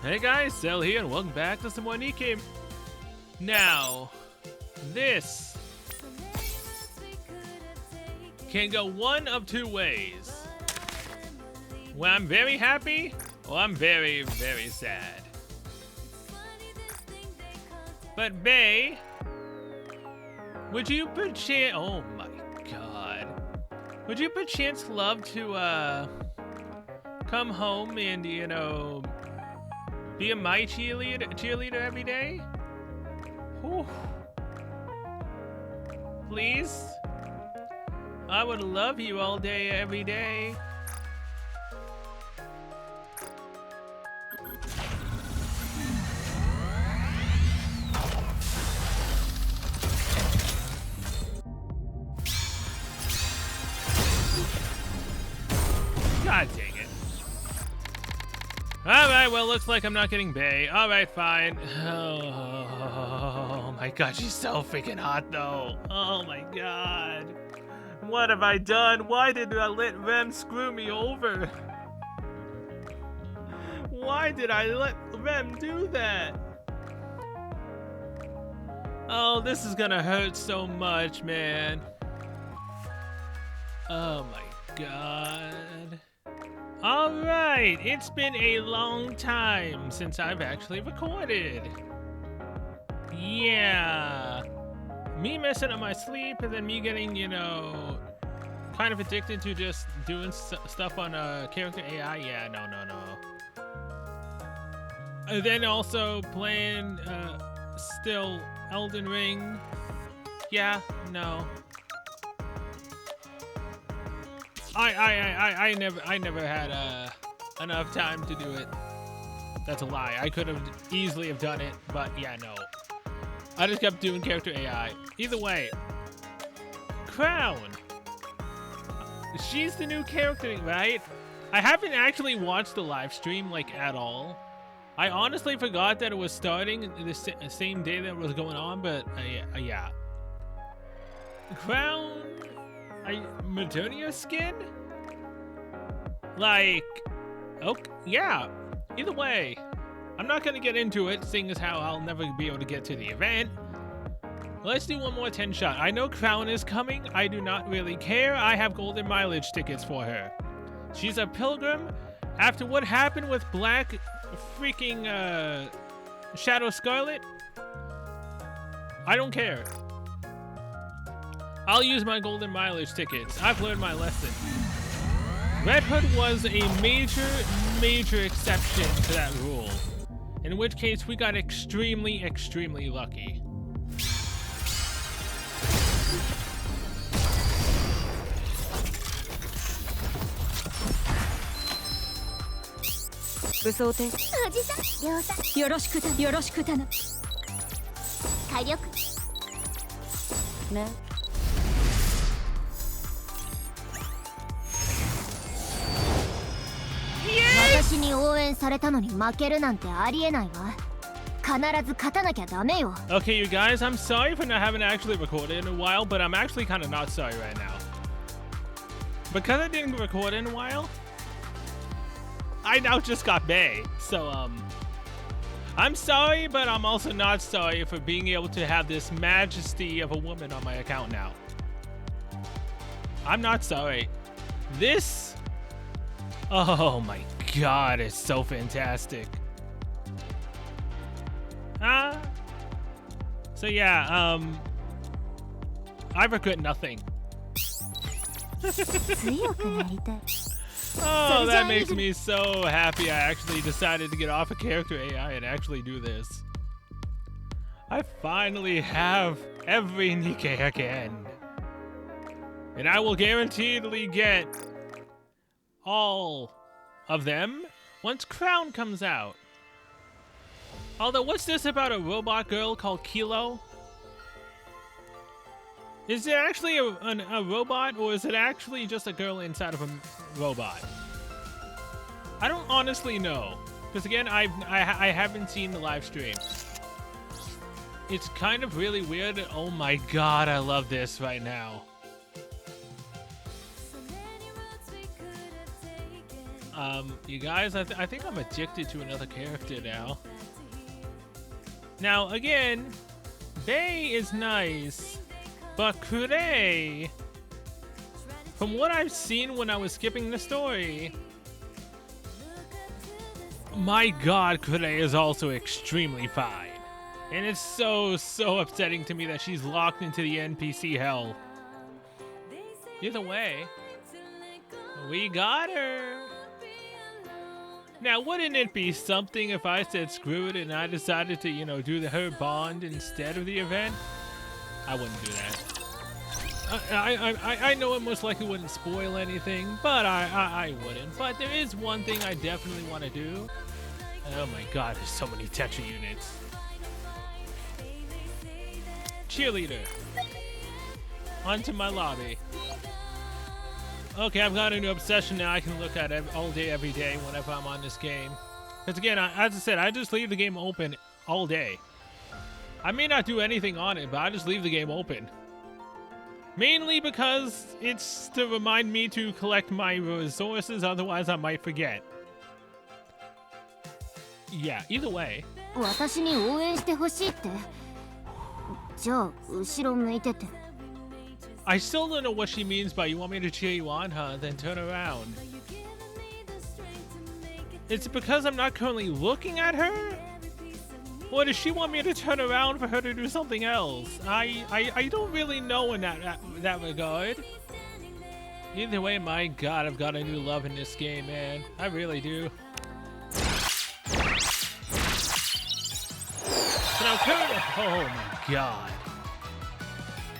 Hey guys, Cell here, and welcome back to some more Nikke. Now, this can go one of two ways. Well, I'm very happy, or I'm very, very sad. But Bay, would you perchance, oh my god. Would you perchance love to, come home and, you know, be a my cheerleader every day? Whew. Please? I would love you all day, every day. God dang it. Alright, well, looks like I'm not getting Bay. Alright, fine. Oh my god, she's so freaking hot, though. Oh my god. What have I done? Why did I let Rem screw me over? Why did I let Rem do that? Oh, this is gonna hurt so much, man. Oh my god. Alright, it's been a long time since I've actually recorded. Yeah. Me messing up my sleep and then me getting, you know, kind of addicted to just doing stuff on character AI. Yeah, no. And then also playing still Elden Ring. Yeah, no. I never had enough time to do it. That's a lie. I could have easily have done it, but yeah, no. I just kept doing character AI. Either way, Crown. She's the new character, right? I haven't actually watched the live stream like at all. I honestly forgot that it was starting the same day that it was going on, but yeah. Crown. Maternia skin? Like, okay, yeah. Either way, I'm not gonna get into it, seeing as how I'll never be able to get to the event. Let's do one more 10 shot. I know Crown is coming. I do not really care. I have golden mileage tickets for her. She's a pilgrim. After what happened with Black freaking Shadow Scarlet, I don't care. I'll use my golden mileage tickets. I've learned my lesson. Red Hood was a major exception to that rule. In which case, we got extremely lucky. Okay, you guys, I'm sorry for not having actually recorded in a while, but I'm actually kind of not sorry right now. Because I didn't record in a while, I now just got Bay. So, I'm sorry, but I'm also not sorry for being able to have this majesty of a woman on my account now. I'm not sorry. This, oh my god, it's so fantastic. So yeah, I regret nothing. Oh, that makes me so happy I actually decided to get off of character AI and actually do this. I finally have every Nikke again. And I will guaranteedly get all of them once Crown comes out. Although, what's this about a robot girl called Kilo? Is it actually a robot, or is it actually just a girl inside of a robot? I don't honestly know, because again, I haven't seen the live stream. It's kind of really weird. Oh my god, I love this right now. You guys, I think I'm addicted to another character now. Now, again, Bay is nice, but Kure, from what I've seen when I was skipping the story, my god, Kure is also extremely fine. And it's so upsetting to me that she's locked into the NPC hell. Either way, we got her. Now, wouldn't it be something if I said screw it and I decided to, you know, do her bond instead of the event? I wouldn't do that. I know it most likely wouldn't spoil anything, but I wouldn't. But there is one thing I definitely want to do. Oh my god, there's so many texture units. Cheerleader. Onto my lobby. Okay, I've got a new obsession now I can look at all day, every day, whenever I'm on this game. Because again, as I said, I just leave the game open all day. I may not do anything on it, but I just leave the game open. Mainly because it's to remind me to collect my resources, otherwise I might forget. Yeah, either way. I still don't know what she means by you want me to cheer you on, huh? Then turn around. It's because I'm not currently looking at her? Or does she want me to turn around for her to do something else? I don't really know in that regard. Either way, my god, I've got a new love in this game, man. I really do. So now, oh my god.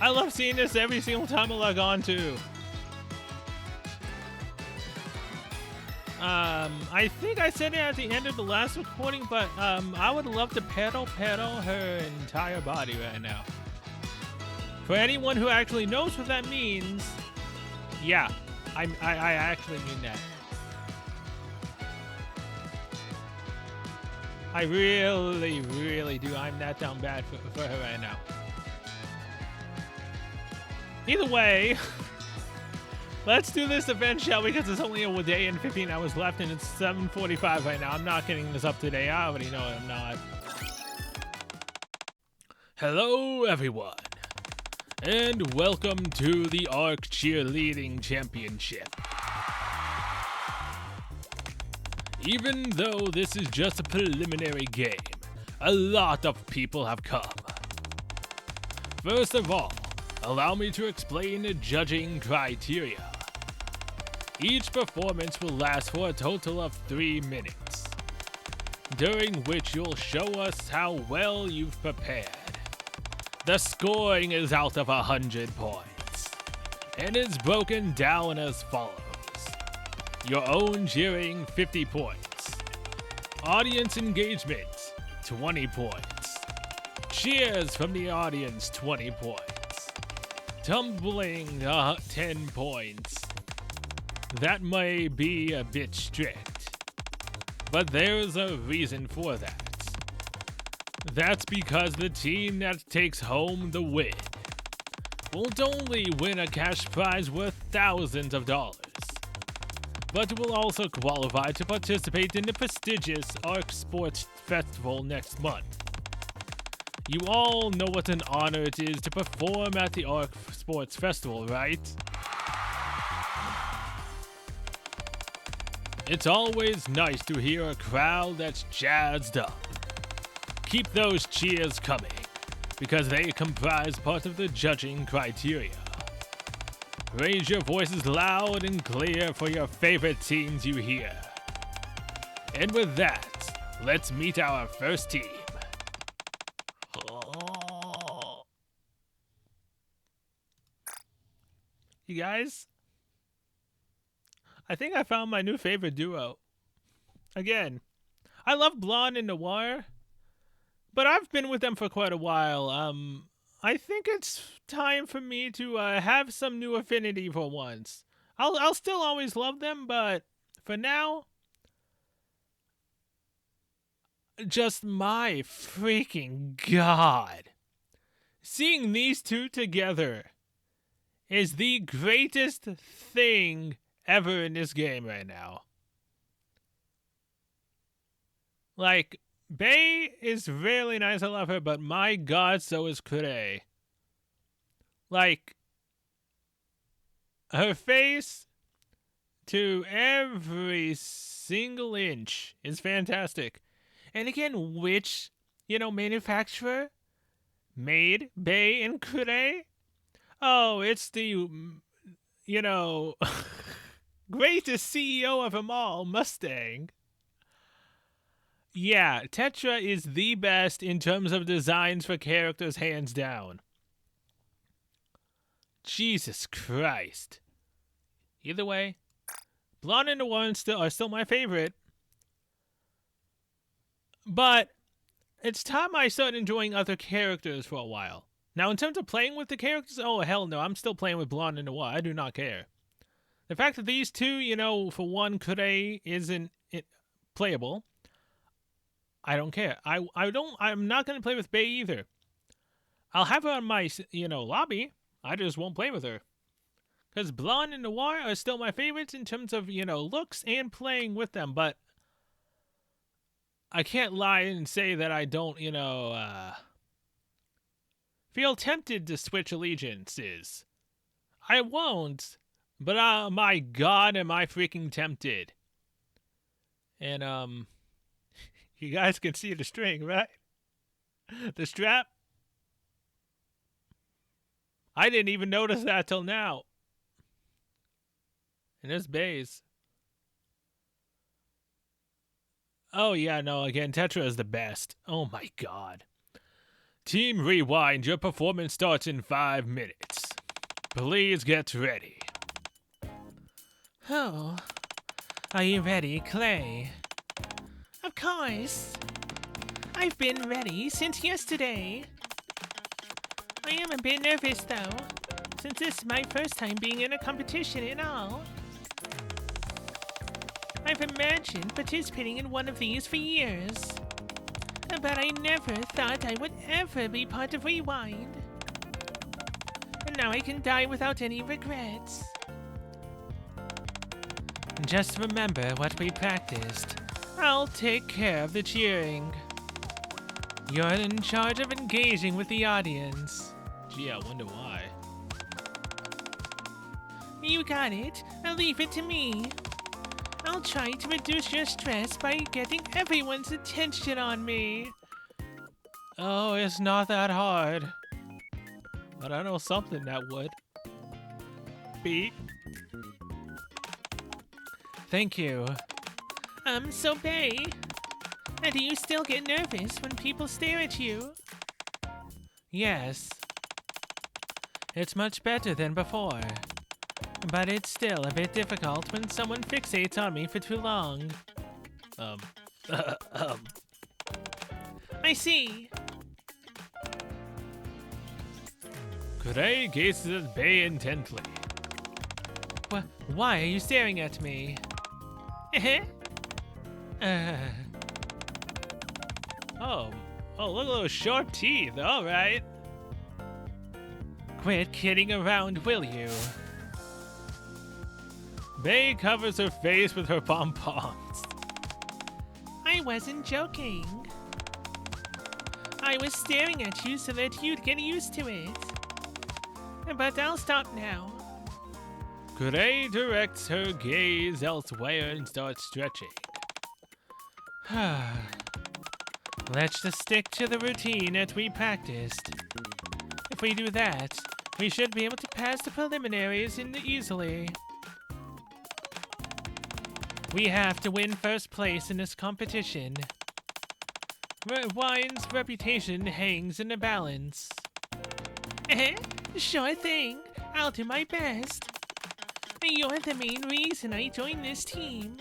I love seeing this every single time I log on too. I think I said it at the end of the last recording, but I would love to pedal her entire body right now. For anyone who actually knows what that means, yeah, I actually mean that. I really do. I'm that down bad for her right now. Either way, let's do this event, shall we? Because it's only a day and 15 hours left, and it's 7:45 right now. I'm not getting this up today. I already know I'm not. Hello, everyone, and welcome to the ARC Cheerleading Championship. Even though this is just a preliminary game, a lot of people have come. First of all, allow me to explain the judging criteria. Each performance will last for a total of 3 minutes, during which you'll show us how well you've prepared. The scoring is out of 100 points, and is broken down as follows. Your own cheering, 50 points. Audience engagement, 20 points. Cheers from the audience, 20 points. Tumbling, 10 points. That may be a bit strict, but there's a reason for that. That's because the team that takes home the win won't only win a cash prize worth thousands of dollars, but will also qualify to participate in the prestigious ARC Sports Festival next month. You all know what an honor it is to perform at the ARC Sports Festival, right? It's always nice to hear a crowd that's jazzed up. Keep those cheers coming, because they comprise part of the judging criteria. Raise your voices loud and clear for your favorite teams you hear. And with that, let's meet our first team. You guys, I think I found my new favorite duo. Again, I love Blonde and Noir, but I've been with them for quite a while. I think it's time for me to have some new affinity for once. I'll still always love them, but for now, just my freaking god. Seeing these two together is the greatest thing ever in this game right now. Like, Bae is really nice, I love her, but my god, so is Kure. Like, her face to every single inch is fantastic. And again, which, manufacturer made Bae and Kure? Oh, it's the, greatest CEO of them all, Mustang. Yeah, Tetra is the best in terms of designs for characters, hands down. Jesus Christ. Either way, Blonde and Noir are still my favorite. But it's time I started enjoying other characters for a while. Now, in terms of playing with the characters, oh, hell no, I'm still playing with Blonde and Noir. I do not care. The fact that these two, for one, Kure isn't playable, I don't care. I'm not going to play with Bae either. I'll have her on my, lobby. I just won't play with her. Because Blonde and Noir are still my favorites in terms of, looks and playing with them. But I can't lie and say that I don't, feel tempted to switch allegiances. I won't. But, my god, am I freaking tempted. And, you guys can see the string, right? The strap. I didn't even notice that till now. And there's Bae's. Oh, yeah, no, again, Tetra is the best. Oh, my God. Team Rewind, your performance starts in 5 minutes. Please get ready. Oh, are you ready, Clay? Of course. I've been ready since yesterday. I am a bit nervous, though, since this is my first time being in a competition at all. I've imagined participating in one of these for years, but I never thought I would ever be part of Rewind. And now I can die without any regrets. Just remember what we practiced. I'll take care of the cheering. You're in charge of engaging with the audience. Gee, I wonder why. You got it. I'll leave it to me. I'll try to reduce your stress by getting everyone's attention on me. Oh, it's not that hard. But I know something that would. Beep. Thank you. So Bae, do you still get nervous when people stare at you? Yes. It's much better than before. But it's still a bit difficult when someone fixates on me for too long. I see. Kure gazes at Bae intently. Why are you staring at me? Oh, look at those sharp teeth. All right. Quit kidding around, will you? Bae covers her face with her pom-poms. I wasn't joking. I was staring at you so that you'd get used to it. But I'll stop now. Kure directs her gaze elsewhere and starts stretching. Let's just stick to the routine that we practiced. If we do that, we should be able to pass the preliminaries easily. We have to win first place in this competition. Rewind's reputation hangs in the balance. Sure thing. I'll do my best. You're the main reason I joined this team.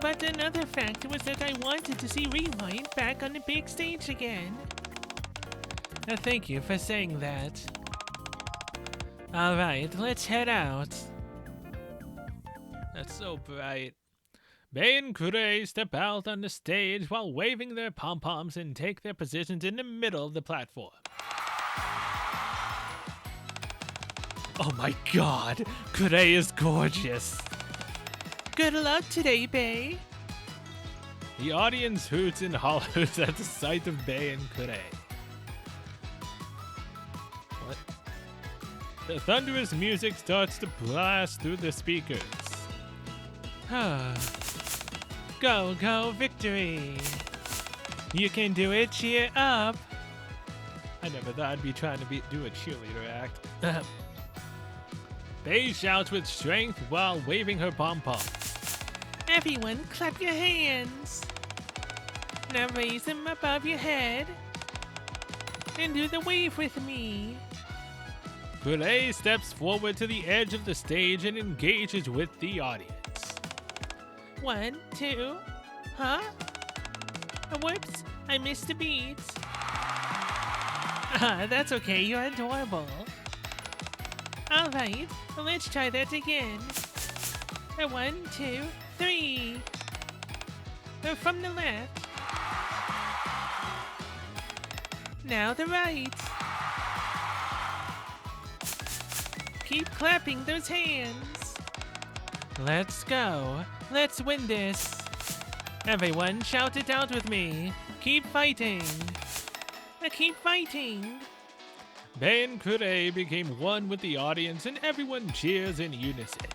But another factor was that I wanted to see Rewind back on the big stage again. Thank you for saying that. Alright, let's head out. That's so bright. Bae and Kure step out on the stage while waving their pom-poms and take their positions in the middle of the platform. Oh my god, Kure is gorgeous. Good luck today, Bae. The audience hoots and hollers at the sight of Bae and Kure. What? The thunderous music starts to blast through the speakers. Go, go, victory! You can do it, cheer up! I never thought I'd be trying to do a cheerleader act. Bae shouts with strength while waving her pom-poms. Everyone, clap your hands! Now raise them above your head and do the wave with me. Kure steps forward to the edge of the stage and engages with the audience. 1, 2, huh? Whoops, I missed a beat. That's okay, you're adorable. Alright, let's try that again. 1, 2, 3. From the left. Now the right. Keep clapping those hands. Let's go. Let's win this. Everyone shout it out with me. Keep fighting. Keep fighting. Bae and Kure became one with the audience and everyone cheers in unison.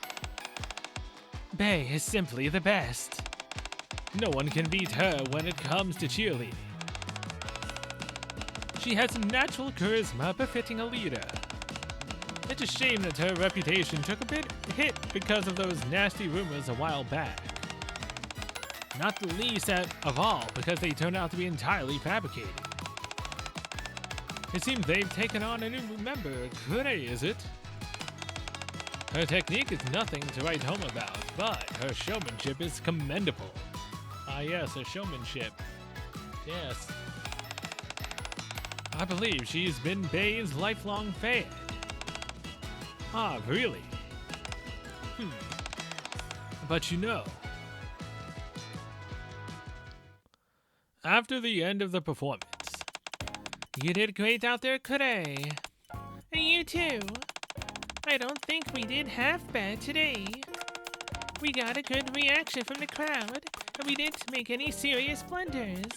Bae is simply the best. No one can beat her when it comes to cheerleading. She has natural charisma befitting a leader. It's a shame that her reputation took a bit hit because of those nasty rumors a while back. Not the least of all because they turned out to be entirely fabricated. It seems they've taken on a new member, Kure, is it? Her technique is nothing to write home about, but her showmanship is commendable. Ah yes, her showmanship. Yes. I believe she's been Bae's lifelong fan. Ah, really? But you know, after the end of the performance, you did great out there, Kure. You too. I don't think we did half bad today. We got a good reaction from the crowd, and we didn't make any serious blunders.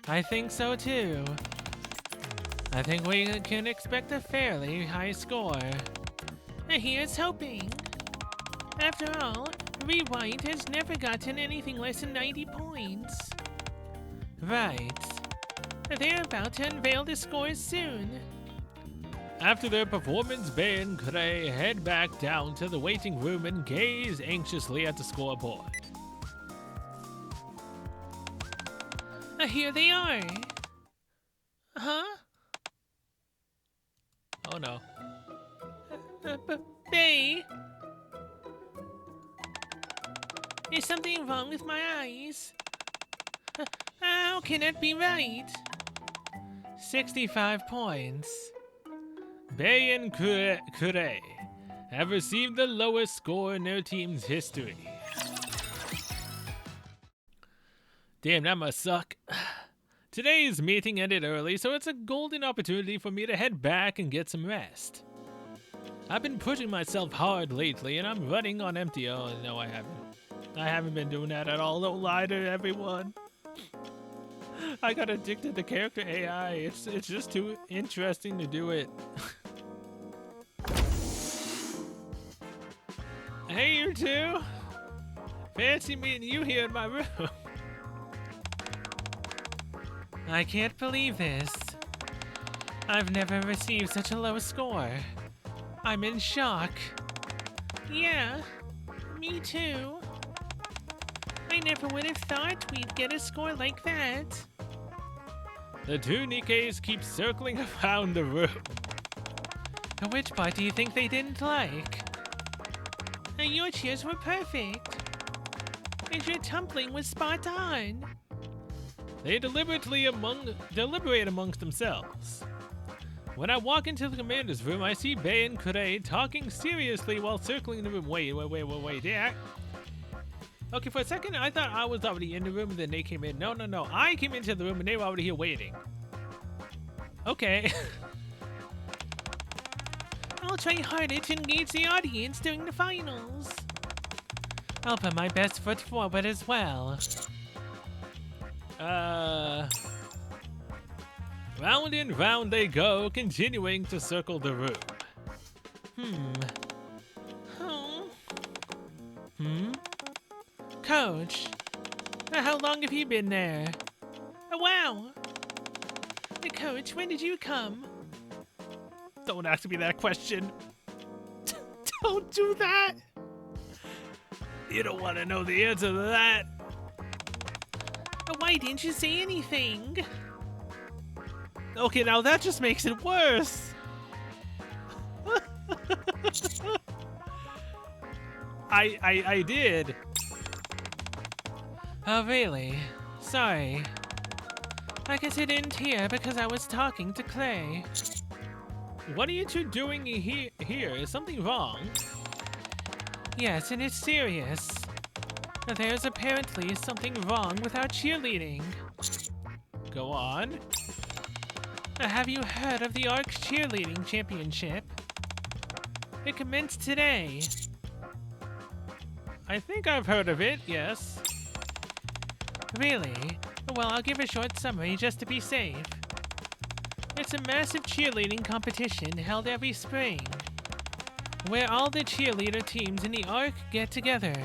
I think so too. I think we can expect a fairly high score. Here's hoping. After all, Rewind has never gotten anything less than 90 points. Right. They're about to unveil the scores soon. After their performance, Bae and Kure head back down to the waiting room and gaze anxiously at the scoreboard. Here they are. Huh? Oh no. Bae? Is something wrong with my eyes? How can that be right? 65 points. Bae and Kure have received the lowest score in their team's history. Damn, that must suck. Today's meeting ended early, so it's a golden opportunity for me to head back and get some rest. I've been pushing myself hard lately, and I'm running on empty. Oh, no, I haven't. I haven't been doing that at all. Don't lie to everyone. I got addicted to character AI. It's just too interesting to do it. Hey, you two. Fancy meeting you here in my room. I can't believe this. I've never received such a low score. I'm in shock. Yeah, me too. I never would have thought we'd get a score like that. The two Nikkes keep circling around the room. Which part do you think they didn't like? Your cheers were perfect. And your tumbling was spot on. They deliberate amongst themselves. When I walk into the commander's room, I see Bae and Kure talking seriously while circling the room. Wait. Yeah. Okay, for a second, I thought I was already in the room and then they came in. No. I came into the room and they were already here waiting. Okay. I'll try harder to engage the audience during the finals. I'll put my best foot forward as well. Round and round they go, continuing to circle the room. Oh. Coach, how long have you been there? Oh, wow. Coach, when did you come? Don't ask me that question. Don't do that. You don't want to know the answer to that. Why didn't you say anything? Okay, now that just makes it worse. I did. Oh, really? Sorry. I guess I didn't hear because I was talking to Clay. What are you two doing here? Is something wrong? Yes, and it's serious. There's apparently something wrong with our cheerleading. Go on. Have you heard of the ARC Cheerleading Championship? It commenced today. I think I've heard of it, yes. Really? Well, I'll give a short summary just to be safe. It's a massive cheerleading competition held every spring, where all the cheerleader teams in the ARC get together.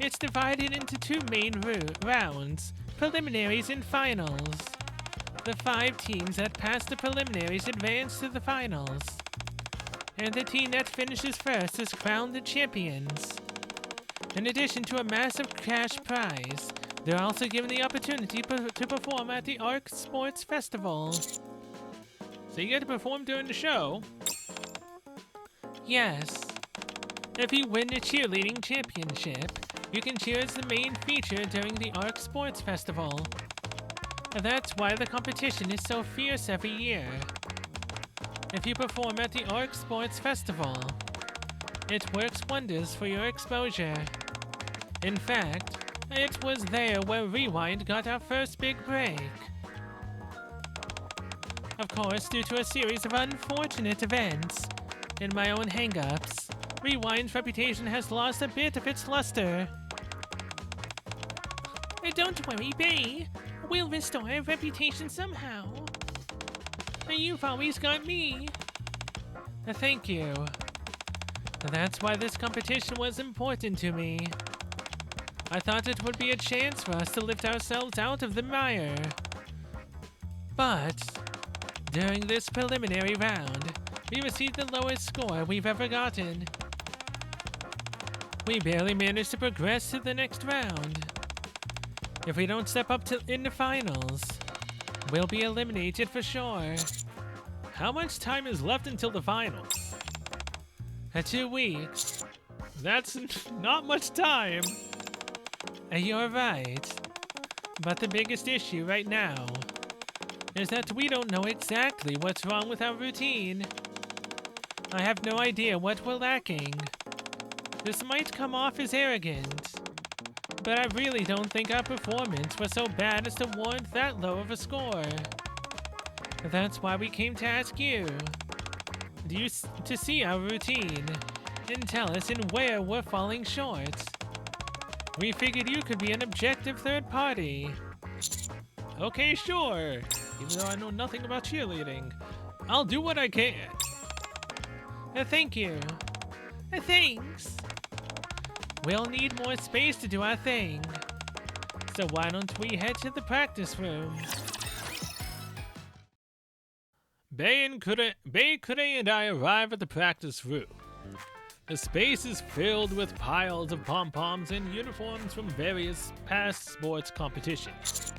It's divided into two main rounds, preliminaries and finals. The 5 teams that pass the preliminaries advance to the finals, and the team that finishes first is crowned the champions. In addition to a massive cash prize, they're also given the opportunity to perform at the ARC Sports Festival. So you get to perform during the show? Yes. If you win the cheerleading championship, you can cheer as the main feature during the ARC Sports Festival. That's why the competition is so fierce every year. If you perform at the ARC Sports Festival, it works wonders for your exposure. In fact, it was there where Rewind got our first big break. Of course, due to a series of unfortunate events and my own hang-ups, Rewind's reputation has lost a bit of its luster. Don't worry, Bay. We'll restore our reputation somehow. You've always got me. Thank you. That's why this competition was important to me. I thought it would be a chance for us to lift ourselves out of the mire. But during this preliminary round, we received the lowest score we've ever gotten. We barely managed to progress to the next round. If we don't step up in the finals, we'll be eliminated for sure. How much time is left until the finals? 2 weeks. That's not much time. You're right. But the biggest issue right now is that we don't know exactly what's wrong with our routine. I have no idea what we're lacking. This might come off as arrogant, but I really don't think our performance was so bad as to warrant that low of a score. That's why we came to ask you to see our routine and tell us in where we're falling short. We figured you could be an objective third party. Okay, sure. Even though I know nothing about cheerleading, I'll do what I can. Thank you. Thanks. We'll need more space to do our thing. So why don't we head to the practice room? Bay, Kure, and I arrive at the practice room. The space is filled with piles of pom-poms and uniforms from various past sports competitions.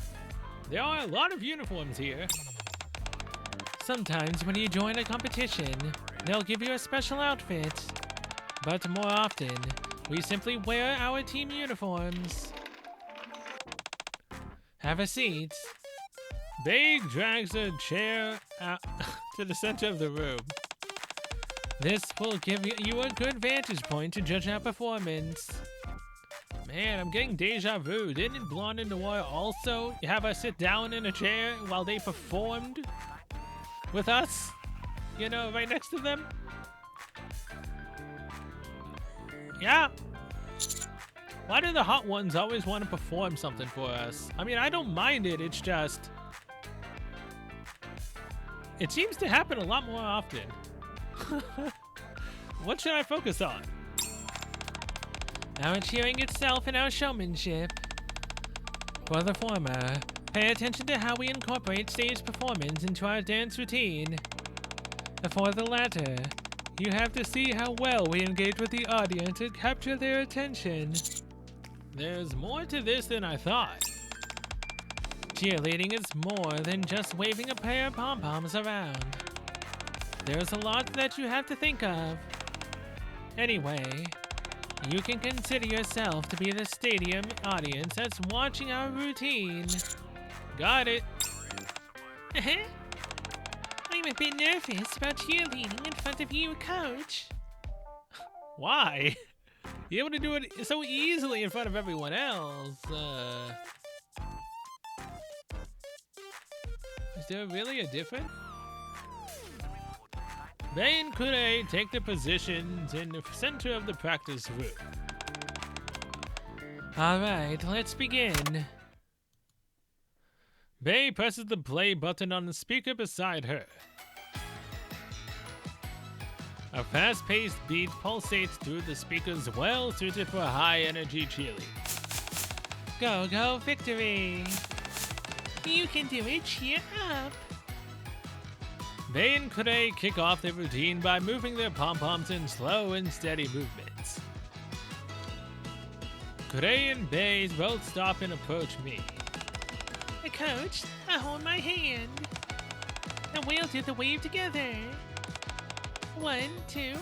There are a lot of uniforms here. Sometimes when you join a competition, they'll give you a special outfit. But more often, we simply wear our team uniforms. Have a seat. Bay drags a chair out to the center of the room. This will give you a good vantage point to judge our performance. Man, I'm getting deja vu. Didn't Blonde and Noir also have us sit down in a chair while they performed with us? You know, right next to them? Yeah. Why do the hot ones always want to perform something for us? I mean, I don't mind it, it's just... It seems to happen a lot more often. What should I focus on? Our cheering itself and our showmanship. For the former, pay attention to how we incorporate stage performance into our dance routine. For the latter, you have to see how well we engage with the audience and capture their attention. There's more to this than I thought. Cheerleading is more than just waving a pair of pom-poms around. There's a lot that you have to think of. Anyway, you can consider yourself to be the stadium audience that's watching our routine. Got it. I'm a bit nervous about cheerleading in front of you, Coach. Why? You're able to do it so easily in front of everyone else. Is there really a difference? Bei and Kure take their positions in the center of the practice room. Alright, let's begin. Bei presses the play button on the speaker beside her. A fast-paced beat pulsates through the speakers, well suited for high-energy cheerleading. Go, go, victory! You can do it, cheer up! Bei and Kure kick off their routine by moving their pom-poms in slow and steady movements. Kure and Bei both stop and approach me. Coach, hold my hand. And we'll do the wave together. 1, 2,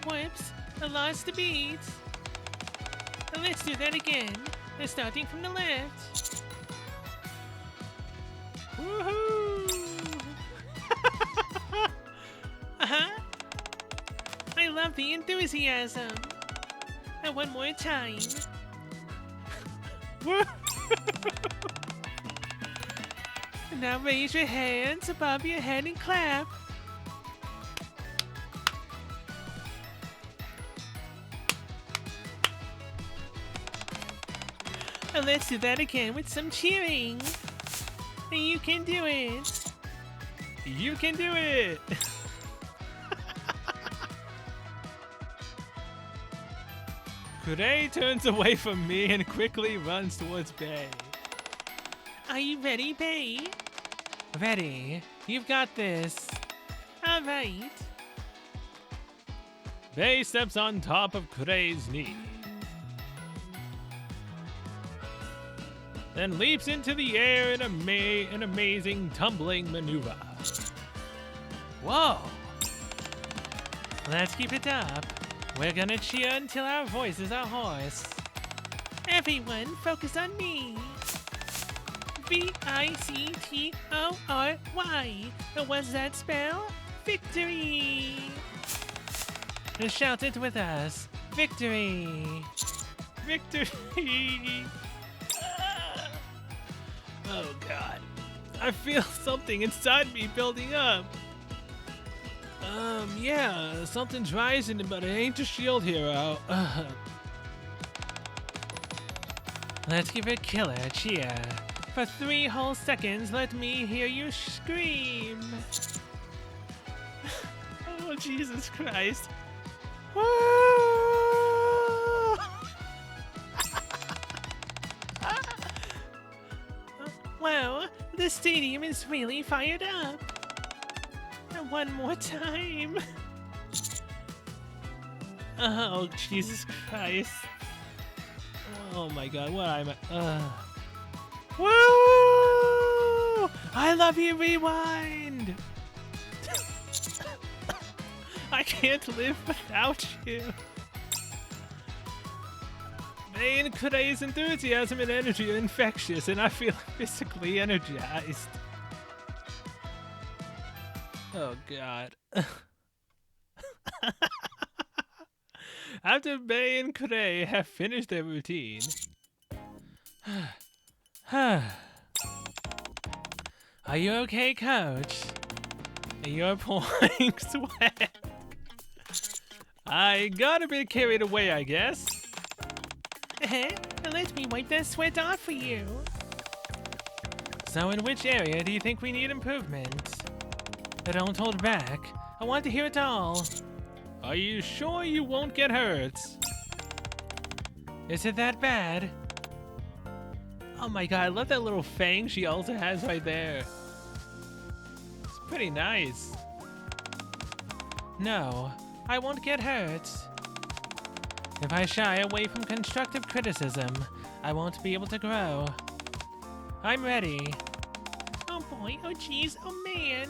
whoops, I lost the beat. Let's do that again. Starting from the left. Woohoo! I love the enthusiasm. And one more time. Now raise your hands above your head and clap. And let's do that again with some cheering. You can do it. You can do it. Kure turns away from me and quickly runs towards Bei. Are you ready, Bei? Ready. You've got this. All right. Bei steps on top of Kure's knee. Then leaps into the air in an amazing tumbling maneuver. Whoa! Let's keep it up. We're gonna cheer until our voices are hoarse. Everyone, focus on me. Victory. What's that spell? Victory! Shout it with us. Victory! Victory! Oh God. I feel something inside me building up. Yeah, something's rising, but it ain't a shield hero. Let's give it killer cheer. For 3 whole seconds, let me hear you scream. Oh, Jesus Christ. Wow, the stadium is really fired up. One more time. Oh, Jesus Christ. Oh my God, what am I? Woo! I love you, Rewind! I can't live without you. Bei and Kure's enthusiasm and energy are infectious, and I feel physically energized. Oh God. After Bei and Kure have finished their routine. Are you okay, Coach? You're pouring sweat. I got a bit carried away, I guess. Let me wipe that sweat off for you. So in which area do you think we need improvement? But don't hold back. I want to hear it all. Are you sure you won't get hurt? Is it that bad? Oh my god, I love that little fang she also has right there. It's pretty nice. No, I won't get hurt. If I shy away from constructive criticism, I won't be able to grow. I'm ready. Oh boy, oh jeez, oh man.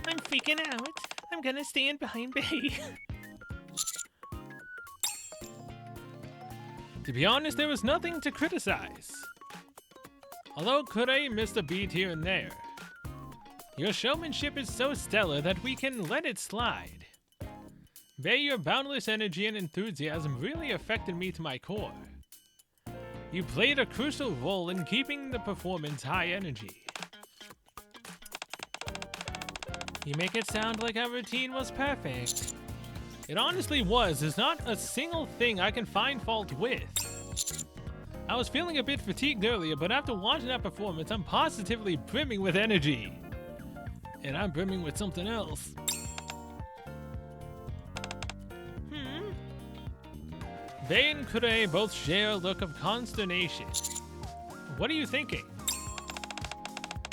I'm freaking out. I'm gonna stand behind Bay. To be honest, there was nothing to criticize. Although Kure missed a beat here and there. Your showmanship is so stellar that we can let it slide. Bay, your boundless energy and enthusiasm really affected me to my core. You played a crucial role in keeping the performance high energy. You make it sound like our routine was perfect. It honestly was. There's not a single thing I can find fault with. I was feeling a bit fatigued earlier, but after watching that performance, I'm positively brimming with energy. And I'm brimming with something else. Bay and Kure both share a look of consternation. What are you thinking?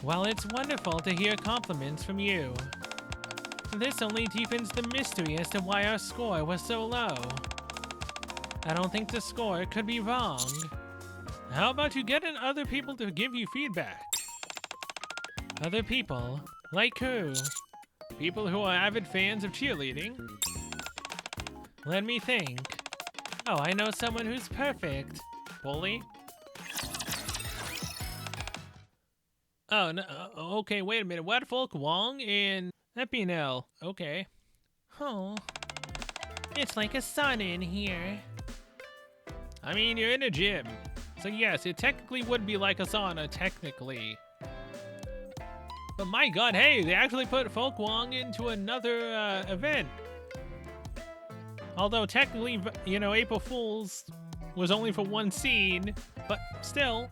Well, it's wonderful to hear compliments from you. This only deepens the mystery as to why our score was so low. I don't think the score could be wrong. How about you getting other people to give you feedback? Other people? Like who? People who are avid fans of cheerleading. Let me think. Oh, I know someone who's perfect. Bully? Oh, no, okay, wait a minute. What folk Wong and Epinel? Okay. Oh, it's like a sauna in here. I mean, you're in a gym. So yes, it technically would be like a sauna, technically. But my god, hey, they actually put Folk Wong into another event. Although technically, you know, April Fool's was only for one scene, but still.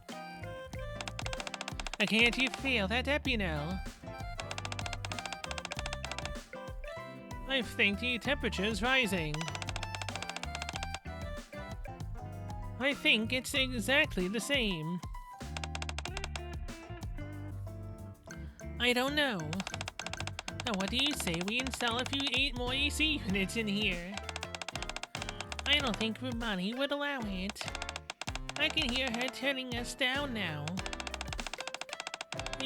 Can't you feel that, Epinel? I think the temperature's rising. I think it's exactly the same. I don't know. Now what do you say we install a few 8 more AC units in here? I don't think Rumani would allow it. I can hear her turning us down now.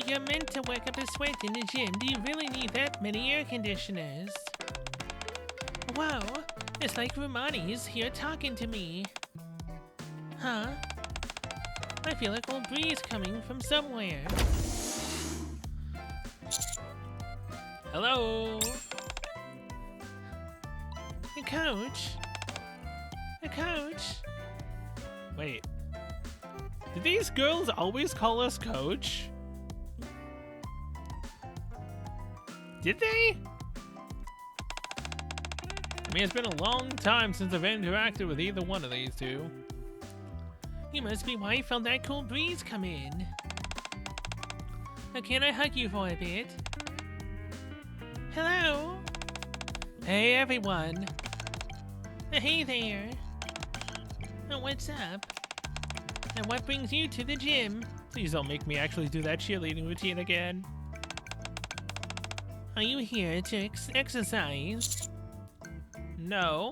You're meant to work up a sweat in the gym. Do you really need that many air conditioners? Whoa, it's like Rumani's here talking to me. Huh? I feel a cold breeze coming from somewhere. Hello? Coach? Coach? Wait. Did these girls always call us Coach? Did they? I mean, it's been a long time since I've interacted with either one of these two. You must be why you felt that cool breeze come in. Can I hug you for a bit? Hello? Hey, everyone. Hey there. What's up? And what brings you to the gym? Please don't make me actually do that cheerleading routine again. Are you here to exercise? No.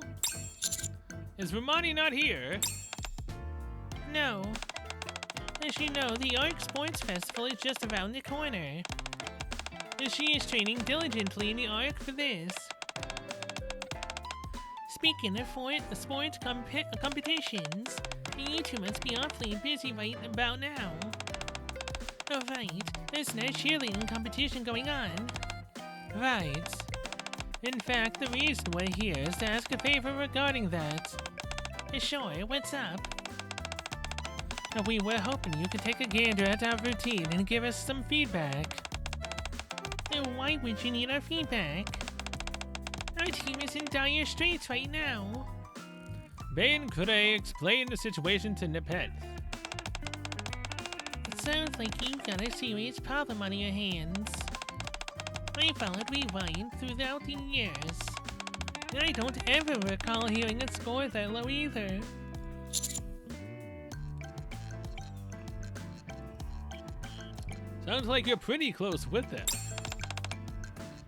Is Rumani not here? No. As you know, the ARC Sports Festival is just around the corner. She is training diligently in the ARC for this. Speaking of sports competitions, you two must be awfully busy right about now. Oh, right. There's no cheerleading competition going on. Right. In fact, the reason we're here is to ask a favor regarding that. Sure, what's up? We were hoping you could take a gander at our routine and give us some feedback. Why would you need our feedback? Our team is in dire straits right now. Bane could I explain the situation to Nikke? It sounds like you've got a serious problem on your hands. I followed Rewind throughout the years, and I don't ever recall hearing a score that low either. Sounds like you're pretty close with it.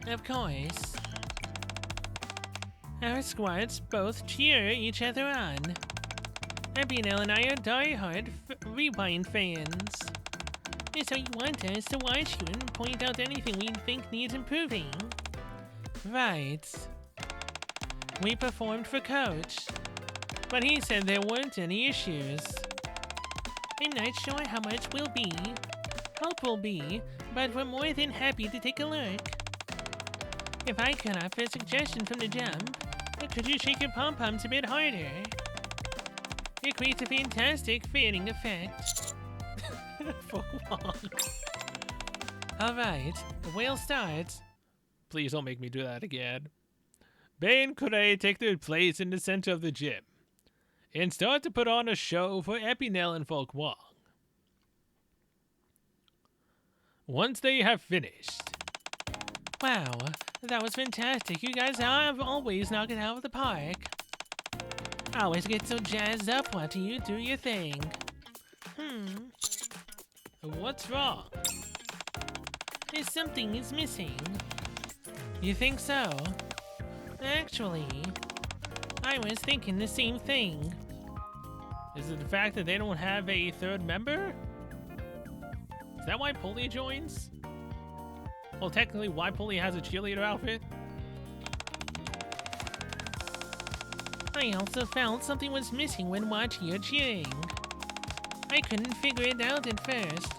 Of course. Our squads both cheer each other on. Abigail and I are die-hard Rewind fans. So you want us to watch you and point out anything we think needs improving? Right. We performed for Coach, but he said there weren't any issues. I'm not sure how much help will be, but we're more than happy to take a look. If I could offer a suggestion from the jump, could you shake your pom-poms a bit harder? It creates a fantastic fading effect. Alright, the whale starts. Please don't make me do that again. Bane could I take their place in the center of the gym and start to put on a show for Epinel and Folk Wong. Once they have finished. Wow, that was fantastic. You guys have always knocked it out of the park. I always get so jazzed up watching you do your thing. What's wrong? Something is missing. You think so? Actually, I was thinking the same thing. Is it the fact that they don't have a third member? Is that why Polly joins? Well, technically, why Polly has a cheerleader outfit? I also felt something was missing when watching your cheering. I couldn't figure it out at first,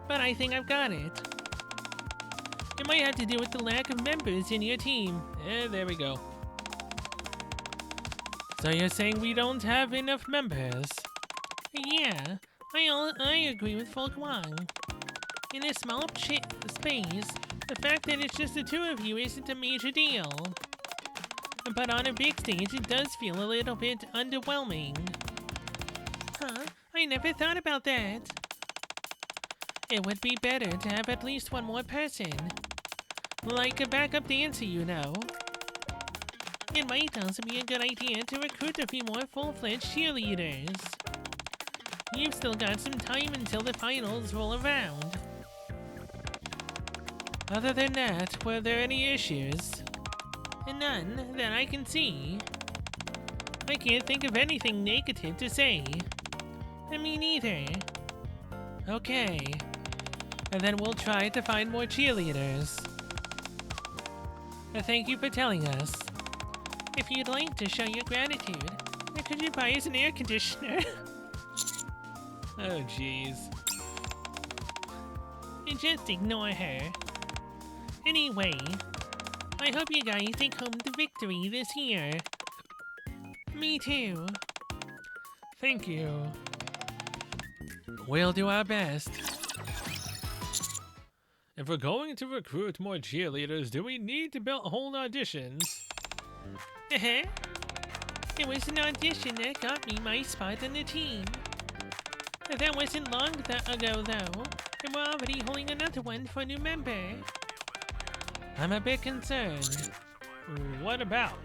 but I think I've got it. It might have to do with the lack of members in your team. There we go. So you're saying we don't have enough members? Yeah, I agree with Folk Wong. In a small space, the fact that it's just the two of you isn't a major deal. But on a big stage, it does feel a little bit underwhelming. Huh? I never thought about that. It would be better to have at least one more person. Like a backup dancer, you know. It might also be a good idea to recruit a few more full-fledged cheerleaders. You've still got some time until the finals roll around. Other than that, were there any issues? None that I can see. I can't think of anything negative to say. Me neither. Okay. And then we'll try to find more cheerleaders. Thank you for telling us. If you'd like to show your gratitude, could you buy us an air conditioner? Oh, jeez. Just ignore her. Anyway, I hope you guys take home the victory this year. Me too. Thank you. We'll do our best. If we're going to recruit more cheerleaders, do we need to hold auditions? It was an audition that got me my spot on the team. That wasn't long ago, though. And we're already holding another one for a new member. I'm a bit concerned. What about?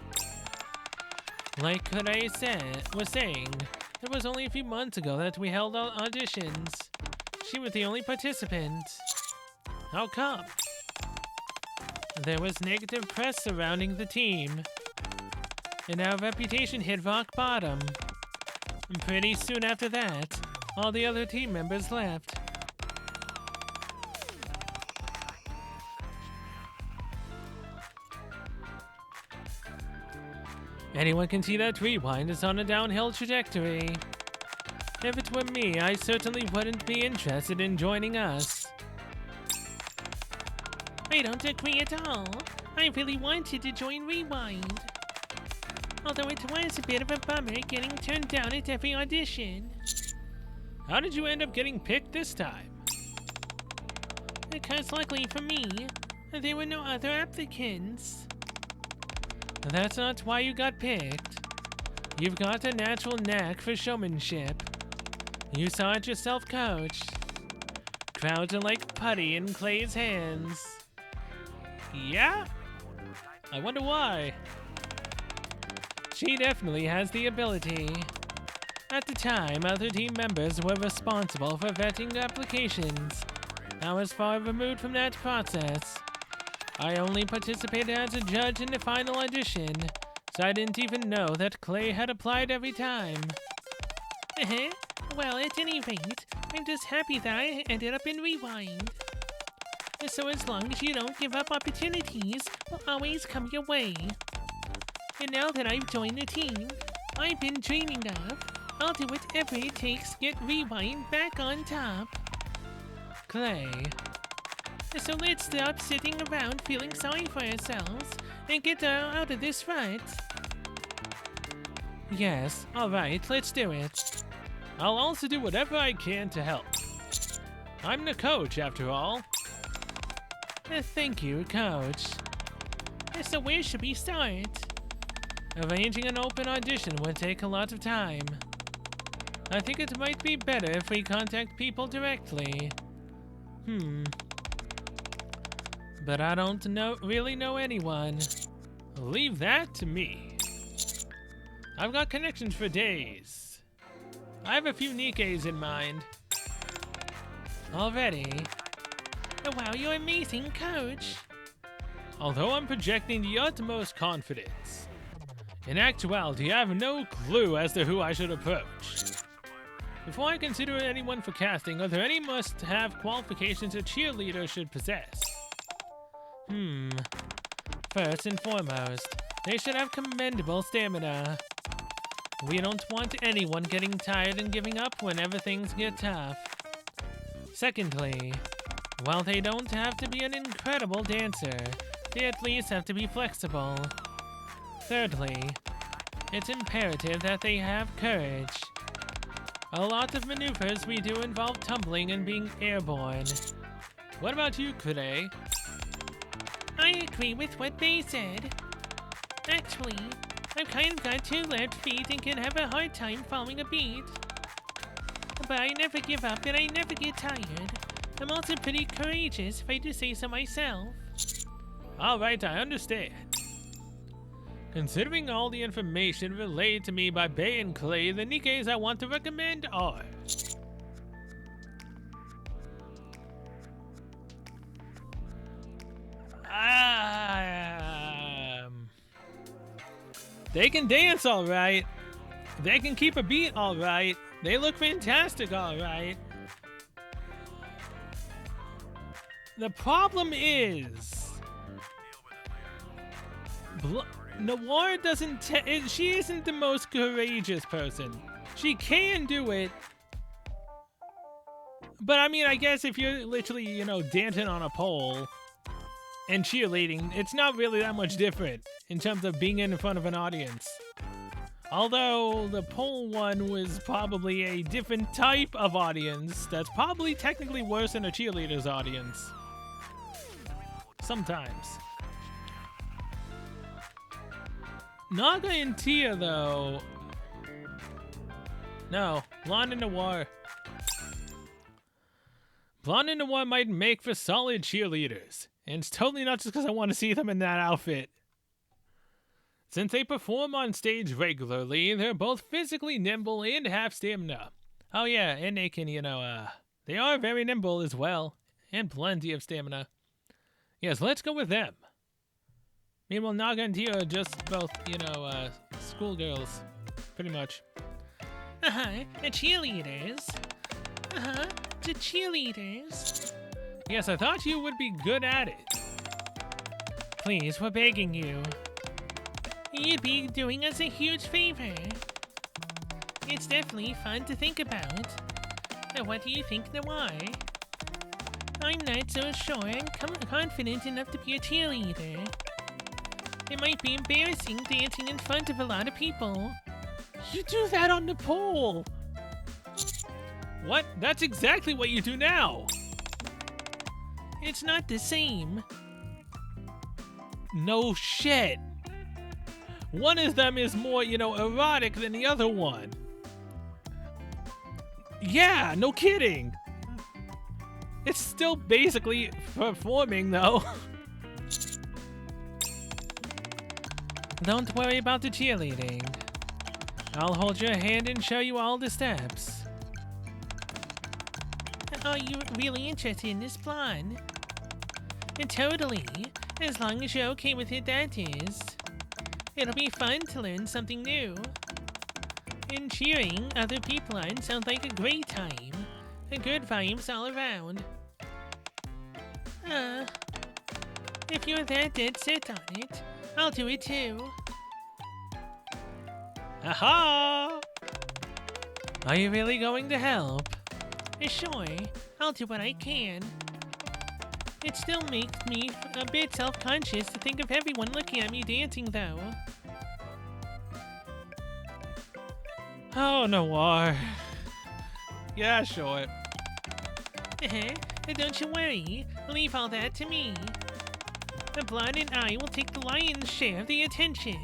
Like what I was saying, it was only a few months ago that we held auditions. She was the only participant. How come? There was negative press surrounding the team, and our reputation hit rock bottom. And pretty soon after that, all the other team members left. Anyone can see that Rewind is on a downhill trajectory. If it were me, I certainly wouldn't be interested in joining us. I don't agree at all. I really wanted to join Rewind. Although it was a bit of a bummer getting turned down at every audition. How did you end up getting picked this time? Because luckily for me, there were no other applicants. That's not why you got picked. You've got a natural knack for showmanship. You saw it yourself, Coach. Crowds are like putty in Clay's hands. Yeah? I wonder why. She definitely has the ability. At the time, other team members were responsible for vetting applications. I was far removed from that process. I only participated as a judge in the final audition, so I didn't even know that Clay had applied every time. Well, at any rate, I'm just happy that I ended up in Rewind. So as long as you don't give up opportunities, will always come your way. And now that I've joined the team I've been dreaming of, I'll do whatever it takes to get Rewind back on top. Clay. So let's stop sitting around feeling sorry for ourselves and get out of this rut. Yes, alright, let's do it. I'll also do whatever I can to help. I'm the coach, after all. Thank you, Coach. So where should we start? Arranging an open audition would take a lot of time. I think it might be better if we contact people directly. But I don't really know anyone. Leave that to me. I've got connections for days. I have a few Nikkes in mind. Already? Oh, wow, you're amazing, Coach. Although I'm projecting the utmost confidence, in actuality, I have no clue as to who I should approach. Before I consider anyone for casting, are there any must-have qualifications a cheerleader should possess? First and foremost, they should have commendable stamina. We don't want anyone getting tired and giving up whenever things get tough. Secondly, while they don't have to be an incredible dancer, they at least have to be flexible. Thirdly, it's imperative that they have courage. A lot of maneuvers we do involve tumbling and being airborne. What about you, Clay? I agree with what they said. Actually, I've kind of got 2 left feet and can have a hard time following a beat. But I never give up and I never get tired. I'm also pretty courageous, if I do say so myself. Alright, I understand. Considering all the information relayed to me by Bay and Clay, the Nikkes I want to recommend are... They can dance alright. They can keep a beat alright. They look fantastic alright. The problem is... Noir doesn't she isn't the most courageous person. She can do it. But I mean, I guess if you're literally, you know, dancing on a pole and cheerleading, it's not really that much different in terms of being in front of an audience. Although the pole one was probably a different type of audience that's probably technically worse than a cheerleader's audience. Sometimes. Naga and Tia, though. No, Blonde and Noir. Blonde and Noir might make for solid cheerleaders. And it's totally not just because I want to see them in that outfit. Since they perform on stage regularly, they're both physically nimble and have stamina. Oh yeah, and they can, you know, they are very nimble as well. And plenty of stamina. Yes, let's go with them. Meanwhile, Naga and Tia are just both, you know, schoolgirls. Pretty much. The cheerleaders. The cheerleaders. Yes, I thought you would be good at it. Please, we're begging you. You'd be doing us a huge favor. It's definitely fun to think about. What do you think, Noir? I'm not so sure I'm confident enough to be a cheerleader. It might be embarrassing dancing in front of a lot of people. You do that on the pole! What? That's exactly what you do now! It's not the same. No shit! one of them is more, you know, erotic than the other one. Yeah, no kidding. It's still basically performing, though. Don't worry about the cheerleading. I'll hold your hand and show you all the steps. Are you really interested in this plan? Totally. As long as you're okay with it, that is. It'll be fun to learn something new. And cheering other people on sounds like a great time. Good vibes all around. If you're that dead set on it, I'll do it too. Aha! Are you really going to help? Sure, I'll do what I can. It still makes me a bit self-conscious to think of everyone looking at me dancing, though. Oh, Noir. Yeah, sure. Don't you worry. Leave all that to me. The Blonde and I will take the lion's share of the attention.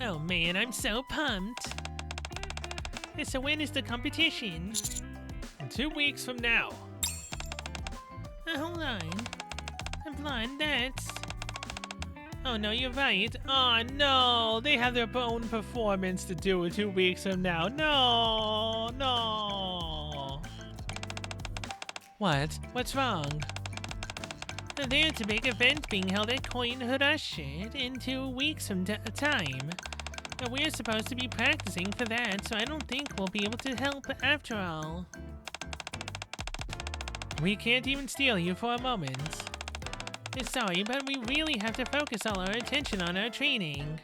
Oh man, I'm so pumped. So when is the competition? In 2 weeks from now. Hold on. Blonde, that's... Oh no, you're right. Oh no, they have their own performance to do in 2 weeks from now. No, no. What? What's wrong? There's a big event being held at Coin Hood Usher in 2 weeks from time. We're supposed to be practicing for that, so I don't think we'll be able to help after all. We can't even steal you for a moment. Sorry, but we really have to focus all our attention on our training.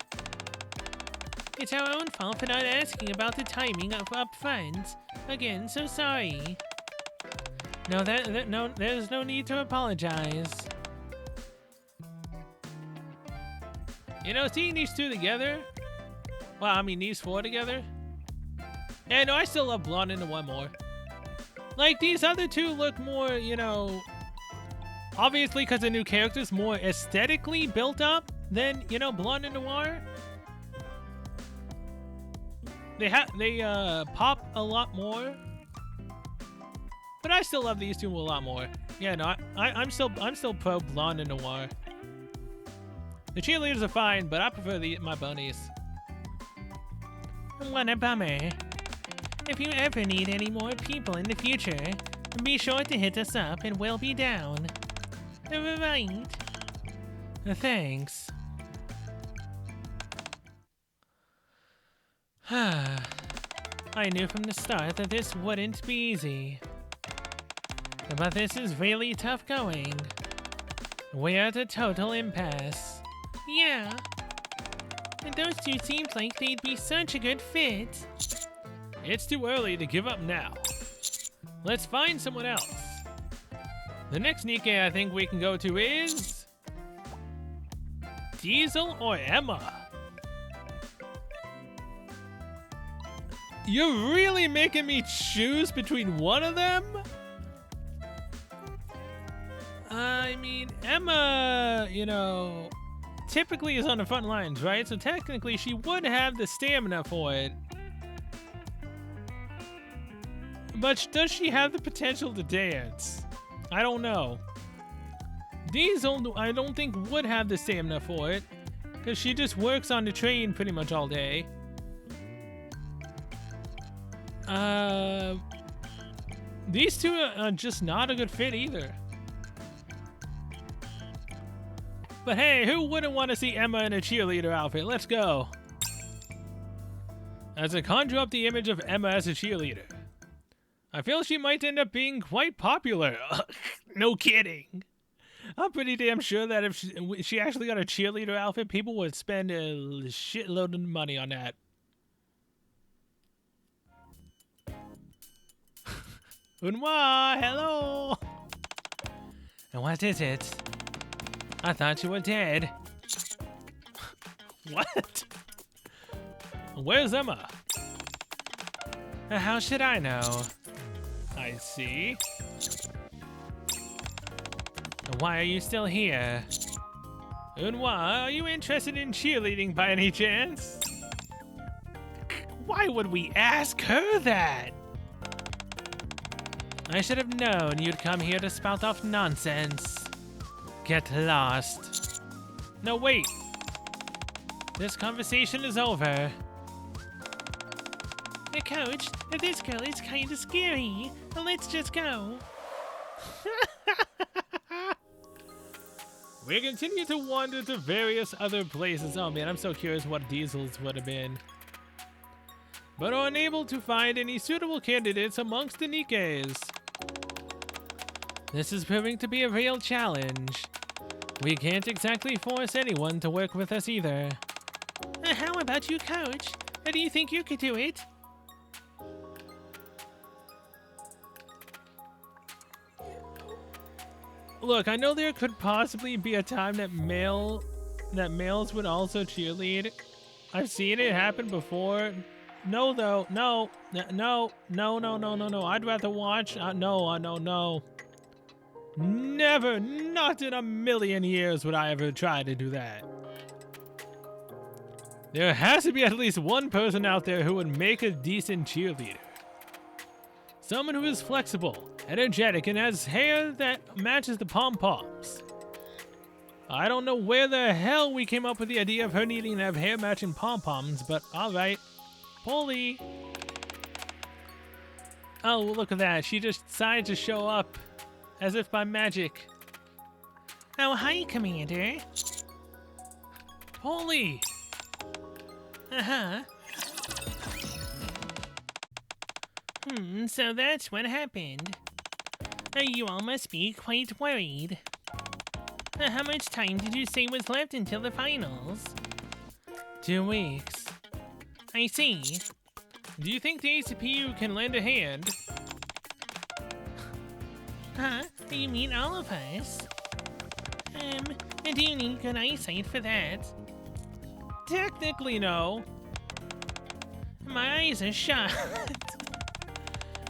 It's our own fault for not asking about the timing of up front. Again, so sorry. No, there's no need to apologize. You know, seeing these two together, well, I mean these four together. Yeah, no, I still love Blonde and the one more. Like, these other two look more, you know, obviously because the new characters more aesthetically built up than, you know, Blonde and Noir. They pop a lot more. But I still love these two a lot more. Yeah, no, I'm still pro Blonde and Noir. The cheerleaders are fine, but I prefer my bunnies. What a bummer. If you ever need any more people in the future, be sure to hit us up and we'll be down. Right. Thanks. I knew from the start that this wouldn't be easy. But this is really tough going. We're at a total impasse. Yeah. And those two seems like they'd be such a good fit. It's too early to give up now. Let's find someone else. The next Nikke I think we can go to is... Diesel or Emma? You're really making me choose between one of them? I mean, Emma, you know, typically is on the front lines, right? So technically she would have the stamina for it. But does she have the potential to dance? I don't know. Diesel, I don't think would have the stamina for it, because she just works on the train pretty much all day. These two are just not a good fit either. But hey, who wouldn't want to see Emma in a cheerleader outfit? Let's go. As I conjure up the image of Emma as a cheerleader, I feel she might end up being quite popular. No kidding. I'm pretty damn sure that if she actually got a cheerleader outfit, people would spend a shitload of money on that. Unwa, hello. And what is it? I thought you were dead. What? Where's Emma? How should I know? I see. Why are you still here? Unwa, are you interested in cheerleading by any chance? Why would we ask her that? I should have known you'd come here to spout off nonsense. Get lost. No, wait. This conversation is over. Coach, this girl is kinda scary. Let's just go. We continue to wander to various other places. Oh man, I'm so curious what Diesel's would have been. But are unable to find any suitable candidates amongst the Nikkes. This is proving to be a real challenge. We can't exactly force anyone to work with us either. How about you, Coach? Do you think you could do it? Look, I know there could possibly be a time that males would also cheerlead. I've seen it happen before. No, though. No. I'd rather watch. No. Never, not in a million years would I ever try to do that. There has to be at least one person out there who would make a decent cheerleader. Someone who is flexible, energetic, and has hair that matches the pom-poms. I don't know where the hell we came up with the idea of her needing to have hair matching pom-poms, but alright. Polly! Oh, look at that. She just decided to show up. As if by magic. Oh, hi, Commander. Polly! Uh-huh. So that's what happened. You all must be quite worried. How much time did you say was left until the finals? 2 weeks. I see. Do you think the ACPU can lend a hand? Huh? You mean all of us? Do you need good eyesight for that? Technically, no. My eyes are shut.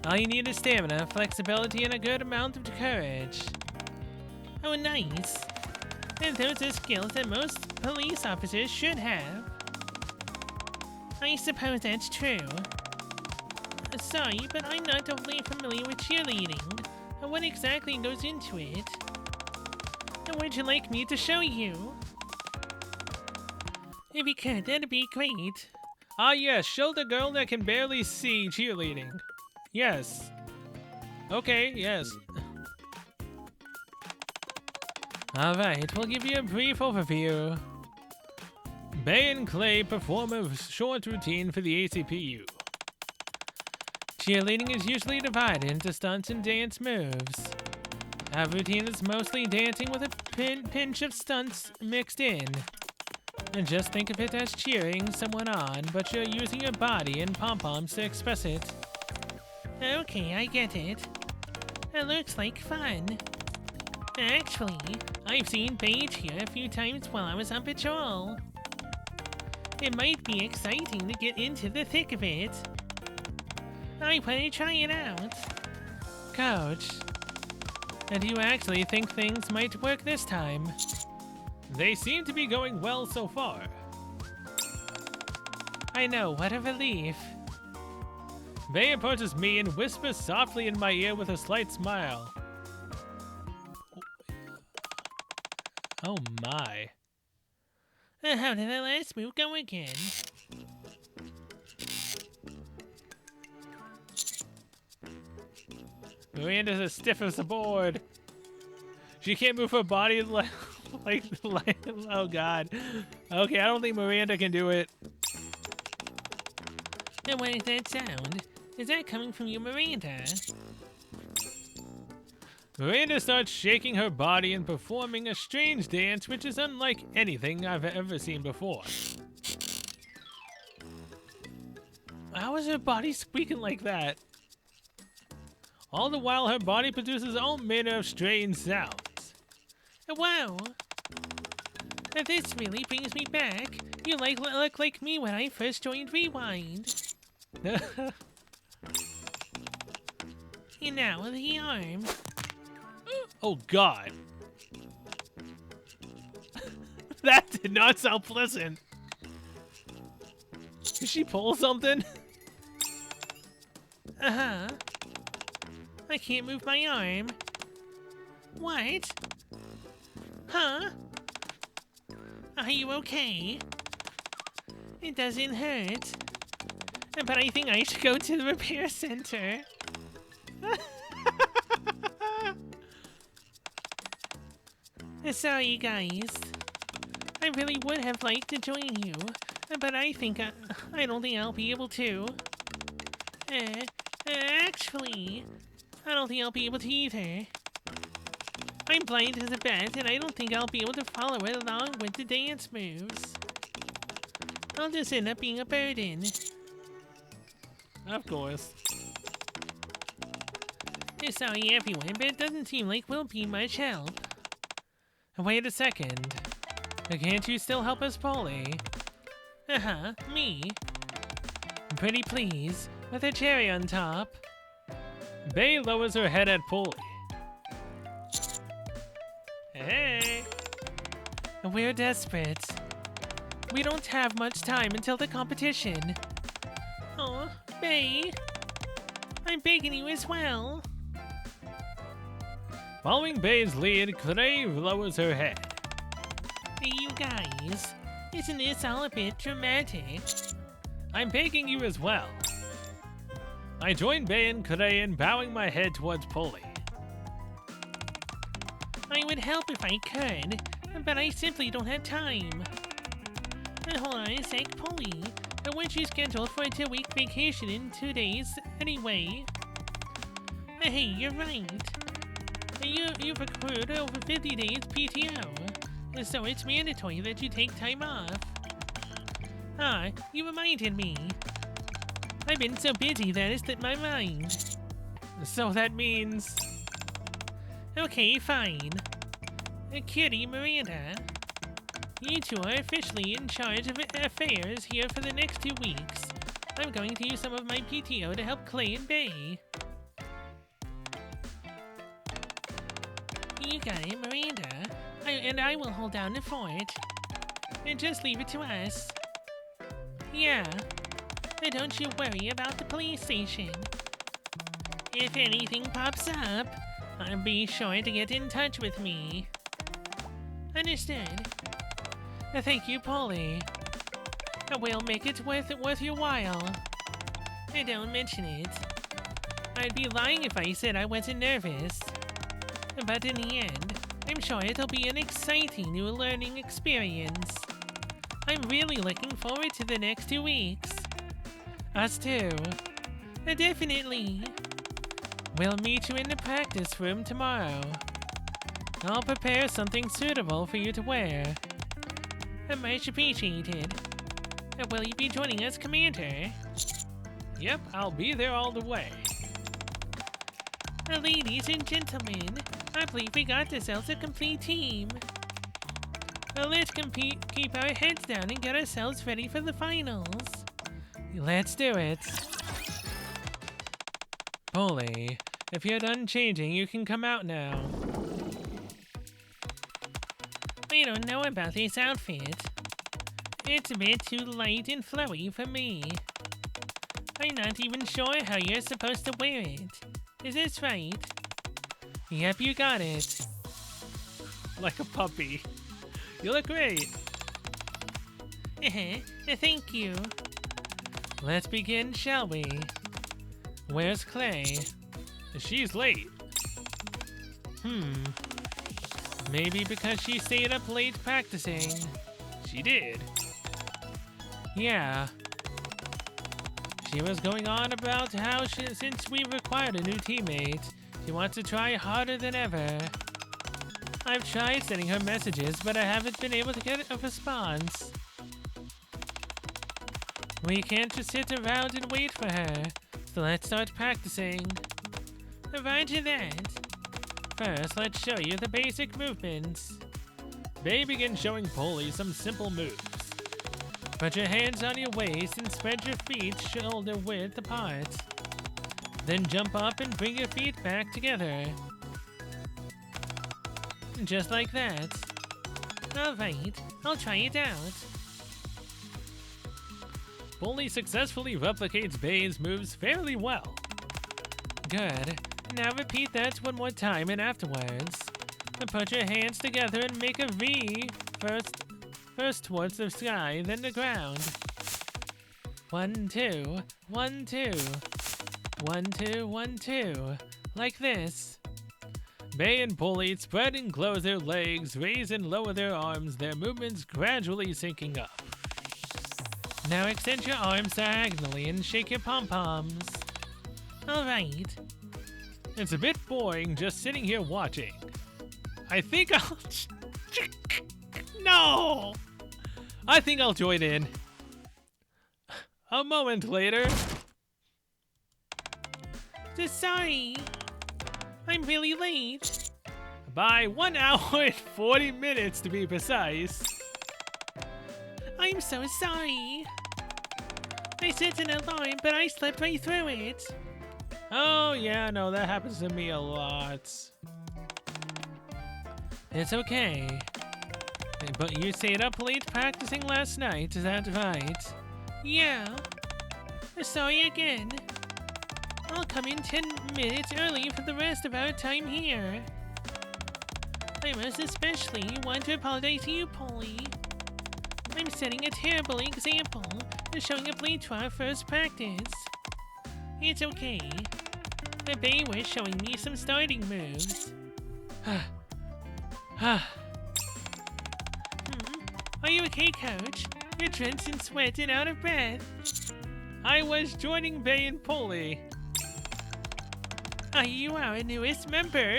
All you need is stamina, flexibility, and a good amount of courage. Oh, nice. And those are skills that most police officers should have. I suppose that's true. Sorry, but I'm not overly familiar with cheerleading. What exactly goes into it? Would you like me to show you? If you could, that'd be great. Ah, yes, show the girl that can barely see cheerleading. Yes. Okay, yes. Alright, we'll give you a brief overview. Bay and Clay perform a short routine for the ACPU. Cheerleading is usually divided into stunts and dance moves. Our routine is mostly dancing with a pinch of stunts mixed in. And just think of it as cheering someone on, but you're using your body and pom-poms to express it. Okay, I get it. It looks like fun. Actually, I've seen Paige here a few times while I was on patrol. It might be exciting to get into the thick of it. I want to try it out. Coach, do you actually think things might work this time? They seem to be going well so far. I know, what a relief. Vey approaches me and whispers softly in my ear with a slight smile. Oh my. How did that last move go again? Miranda's as stiff as a board. She can't move her body like oh god. Okay, I don't think Miranda can do it. And what is that sound? Is that coming from you, Miranda? Miranda starts shaking her body and performing a strange dance which is unlike anything I've ever seen before. How is her body squeaking like that? All the while her body produces all manner of strange sounds. Wow! This really brings me back. You look like me when I first joined Rewind. And now the arm. Oh god. That did not sound pleasant. Did she pull something? Uh-huh. I can't move my arm. What? Huh? Are you okay? It doesn't hurt. But I think I should go to the repair center. Sorry, guys. I really would have liked to join you, but I don't think I'll be able to. Actually, I don't think I'll be able to either. I'm blind as a bat, and I don't think I'll be able to follow it along with the dance moves. I'll just end up being a burden. Of course. Sorry, everyone, but it doesn't seem like we'll be much help. Wait a second. Can't you still help us, Polly? Uh-huh, me. Pretty please, with a cherry on top. Bay lowers her head at Polly. Hey! We're desperate. We don't have much time until the competition. Oh, Bay. I'm begging you as well. Following Bay's lead, Clay lowers her head. You guys, isn't this all a bit dramatic? I'm begging you as well. I join Bay and Clay in bowing my head towards Polly. I would help if I could, but I simply don't have time. Hold on a sec, Polly. Weren't you scheduled for a 2-week vacation in 2 days anyway? Hey, you're right. You've accrued over 50 days PTO, so it's mandatory that you take time off. Ah, you reminded me. I've been so busy that it slipped my mind. So that means... Okay, fine. Kitty, Miranda, you two are officially in charge of affairs here for the next 2 weeks. I'm going to use some of my PTO to help Clay and Bay. You got it, Miranda. I will hold down the fort. And just leave it to us. Yeah. Don't you worry about the police station. If anything pops up, be sure to get in touch with me. Understood. Thank you, Polly. We'll make it worth your while. Don't mention it. I'd be lying if I said I wasn't nervous. But in the end, I'm sure it'll be an exciting new learning experience. I'm really looking forward to the next 2 weeks. Us too. Definitely. We'll meet you in the practice room tomorrow. I'll prepare something suitable for you to wear. Much appreciated. Will you be joining us, Commander? Yep, I'll be there all the way. Ladies and gentlemen, I believe we got ourselves a complete team. Let's keep our heads down and get ourselves ready for the finals. Let's do it. Polly, if you're done changing, you can come out now. I don't know about this outfit. It's a bit too light and flowy for me. I'm not even sure how you're supposed to wear it. Is this right? Yep, you got it. Like a puppy. You look great. Thank you. Let's begin, shall we? Where's Clay? She's late. Maybe because she stayed up late practicing. She did. Yeah. She was going on about how since we required a new teammate, she wants to try harder than ever. I've tried sending her messages, but I haven't been able to get a response. We can't just sit around and wait for her, so let's start practicing. Roger that. First, let's show you the basic movements. Bay begins showing Polly some simple moves. Put your hands on your waist and spread your feet shoulder width apart. Then jump up and bring your feet back together. Just like that. Alright, I'll try it out. Bully successfully replicates Bay's moves fairly well. Good. Now repeat that one more time and afterwards. Put your hands together and make a V. First towards the sky, then the ground. 1, 2, 1, 2. 1, 2, 1, 2. Like this. Bay and Bully spread and close their legs, raise and lower their arms, their movements gradually syncing up. Now extend your arms diagonally and shake your pom-poms. Alright. It's a bit boring just sitting here watching. I think I'll... No! I think I'll join in. A moment later... Sorry. I'm really late. By 1 hour and 40 minutes to be precise. I'm so sorry. I set an alarm, but I slept right through it. Oh yeah, no, that happens to me a lot. It's okay. But you stayed up late practicing last night, is that right? Yeah. Sorry again. I'll come in 10 minutes early for the rest of our time here. I must especially want to apologize to you, Polly. I'm setting a terrible example of showing up late to our first practice. It's okay. The Bay was showing me some starting moves. Are you okay, Coach? You're drenched in sweat and out of breath. I was joining Bay and Polly. Are you our newest member?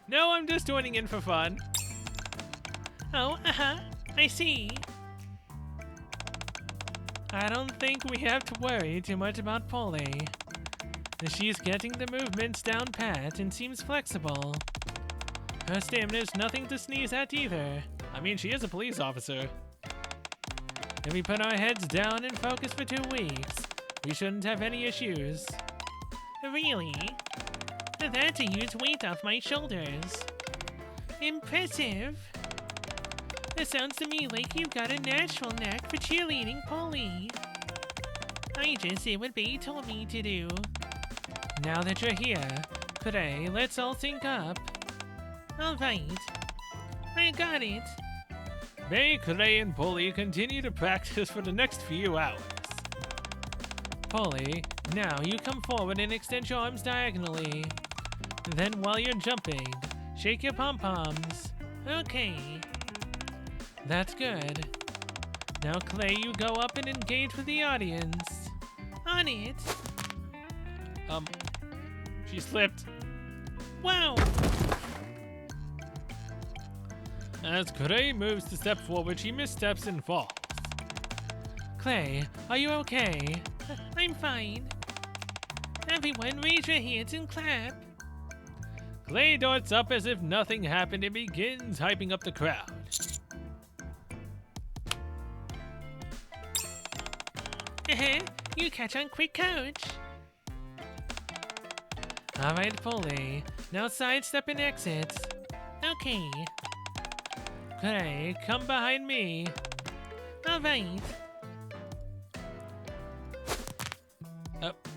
No, I'm just joining in for fun. Oh, I see. I don't think we have to worry too much about Polly. She's getting the movements down pat and seems flexible. Her stamina's nothing to sneeze at either. I mean, she is a police officer. If we put our heads down and focus for 2 weeks, we shouldn't have any issues. Really? That's a huge weight off my shoulders. Impressive. It sounds to me like you've got a natural knack for cheerleading, Polly. I just did what Bay told me to do. Now that you're here, Pray, let's all sync up. Alright. I got it. Bay, Cray, and Polly continue to practice for the next few hours. Polly, now you come forward and extend your arms diagonally. Then while you're jumping, shake your pom-poms. Okay. That's good. Now Clay, you go up and engage with the audience. On it. She slipped. Wow. As Clay moves to step forward, she missteps and falls. Clay, are you okay? I'm fine. Everyone raise your hands and clap. Clay darts up as if nothing happened and begins hyping up the crowd. You catch on quick, Coach. Alright, Polly. Now sidestep and exit. Okay. Clay, come behind me. Alright. Up.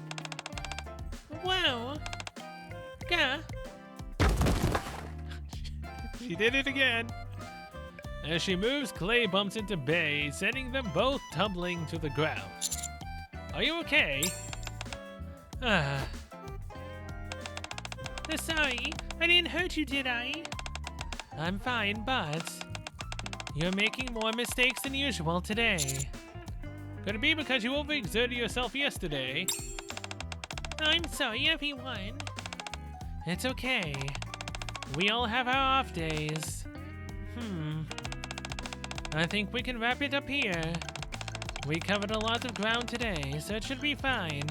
Wow. Gah. She did it again. As she moves, Clay bumps into Bay, sending them both tumbling to the ground. Are you okay? Sorry, I didn't hurt you, did I? I'm fine, but you're making more mistakes than usual today. Could it be because you overexerted yourself yesterday? I'm sorry, everyone. It's okay. We all have our off days. I think we can wrap it up here. We covered a lot of ground today, so it should be fine.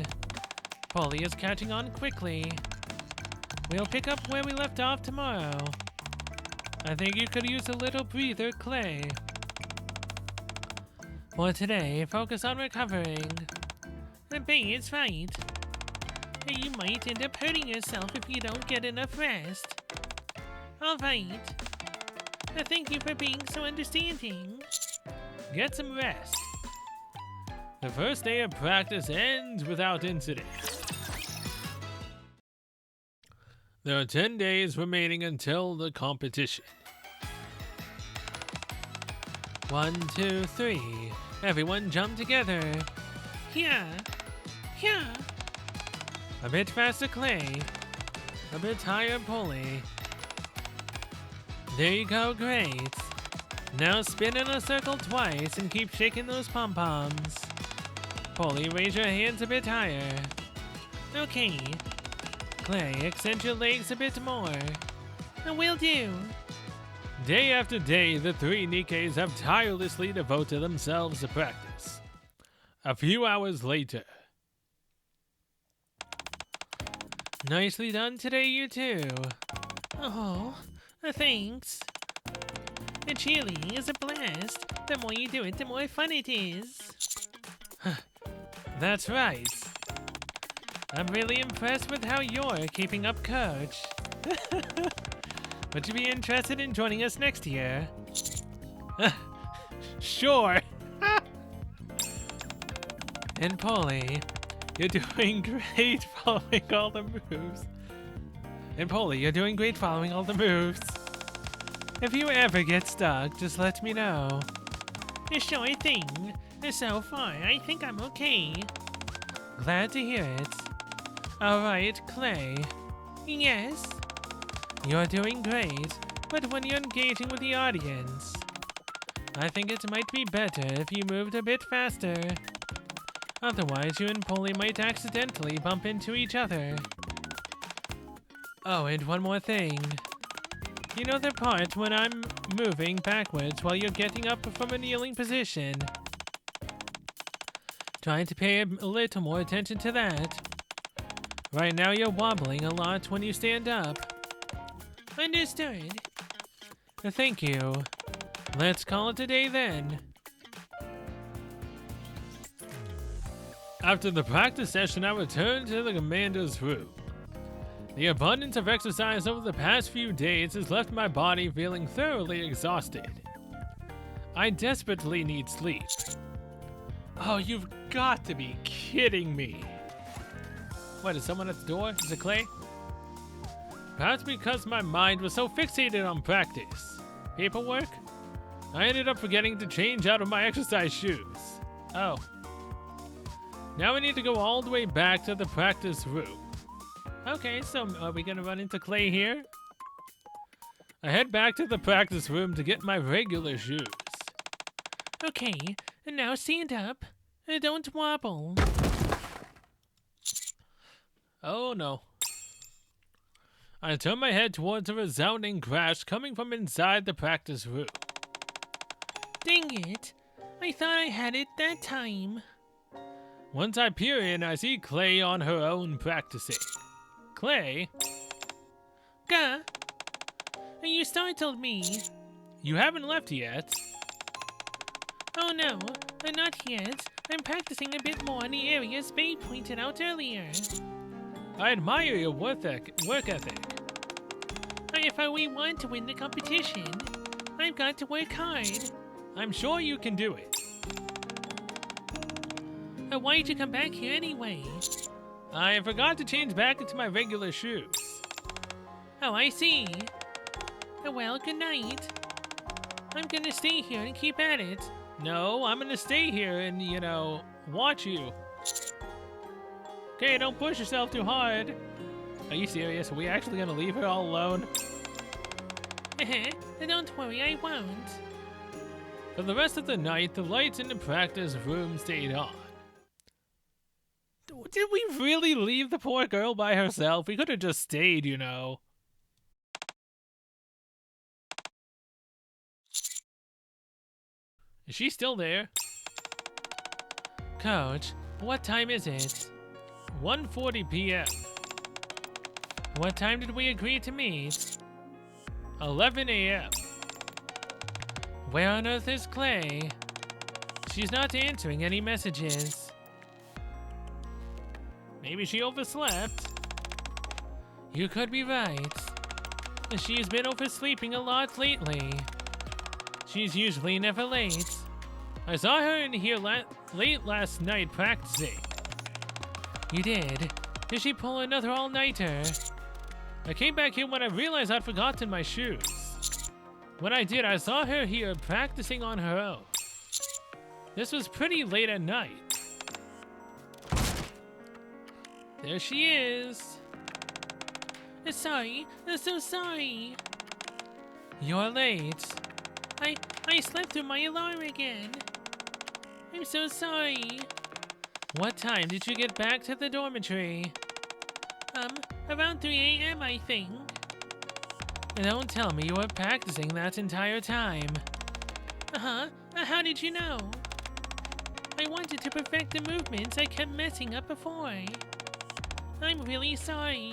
Polly is catching on quickly. We'll pick up where we left off tomorrow. I think you could use a little breather, Clay. For today, focus on recovering. Bay is right. You might end up hurting yourself if you don't get enough rest. Alright. Thank you for being so understanding. Get some rest. The first day of practice ends without incident. There are 10 days remaining until the competition. 1, 2, 3. Everyone jump together. Here. Here. A bit faster, Clay. A bit higher, Polly. There you go, great. Now spin in a circle twice and keep shaking those pom-poms. Polly, raise your hands a bit higher. Okay. Clay, extend your legs a bit more. Will do. Day after day, the 3 Nikkes have tirelessly devoted themselves to practice. A few hours later. Nicely done today, you two. Oh, thanks. The cheerleading is a blast. The more you do it, the more fun it is. That's right. I'm really impressed with how you're keeping up, Coach. Would you be interested in joining us next year? Sure. And Polly, you're doing great following all the moves. And Polly, you're doing great following all the moves. If you ever get stuck, just let me know. Sure thing. So far, I think I'm okay. Glad to hear it. Alright, Clay. Yes? You're doing great, but when you're engaging with the audience, I think it might be better if you moved a bit faster. Otherwise, you and Polly might accidentally bump into each other. Oh, and one more thing. You know the part when I'm moving backwards while you're getting up from a kneeling position? Try to pay a little more attention to that. Right now you're wobbling a lot when you stand up. Understood. Thank you. Let's call it a day then. After the practice session, I returned to the commander's room. The abundance of exercise over the past few days has left my body feeling thoroughly exhausted. I desperately need sleep. Oh, you've got to be kidding me. What, is someone at the door? Is it Clay? Perhaps because my mind was so fixated on practice. Paperwork? I ended up forgetting to change out of my exercise shoes. Oh. Now I need to go all the way back to the practice room. Okay, so are we gonna run into Clay here? I head back to the practice room to get my regular shoes. Okay, and now stand up. Don't wobble. Oh no. I turn my head towards a resounding crash coming from inside the practice room. Dang it. I thought I had it that time. Once I peer in, I see Clay on her own practicing. Clay? Gah? You startled me. You haven't left yet. Oh no, not yet. I'm practicing a bit more in the areas Spade pointed out earlier. I admire your work ethic. If we want to win the competition, I've got to work hard. I'm sure you can do it. Why'd you come back here anyway? I forgot to change back into my regular shoes. Oh, I see. Well, good night. I'm gonna stay here and keep at it. No, I'm gonna stay here and, watch you. Okay, don't push yourself too hard. Are you serious? Are we actually gonna leave her all alone? Don't worry, I won't. For the rest of the night, the lights in the practice room stayed on. Did we really leave the poor girl by herself? We could have just stayed, Is she still there? Coach, what time is it? 1:40 p.m. What time did we agree to meet? 11 a.m. Where on earth is Clay? She's not answering any messages. Maybe she overslept. You could be right. She's been oversleeping a lot lately. She's usually never late. I saw her in here late last night practicing. You did? Did she pull another all-nighter? I came back here when I realized I'd forgotten my shoes. When I did, I saw her here practicing on her own. This was pretty late at night. There she is. Sorry, I'm so sorry. You're late. I slept through my alarm again. I'm so sorry. What time did you get back to the dormitory? Around 3 a.m. I think. Don't tell me you were practicing that entire time. How did you know? I wanted to perfect the movements I kept messing up before. I'm really sorry.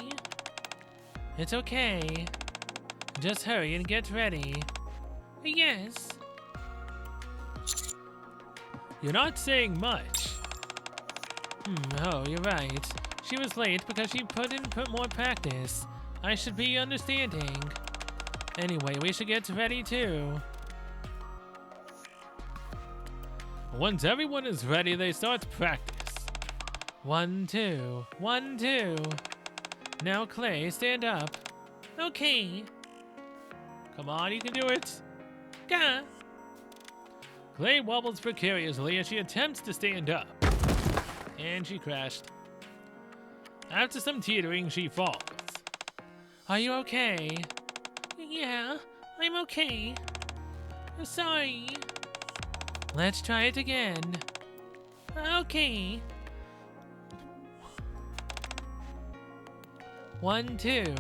It's okay. Just hurry and get ready. Yes. You're not saying much. Oh, you're right. She was late because she put more practice. I should be understanding. Anyway, we should get ready too. Once everyone is ready, they start practice. 1, 2, 1, 2. Now, Clay, stand up. Okay. Come on, you can do it. Gah. Clay wobbles precariously as she attempts to stand up. And she crashed. After some teetering, she falls. Are you okay? Yeah, I'm okay. Sorry. Let's try it again. Okay. 1, 2.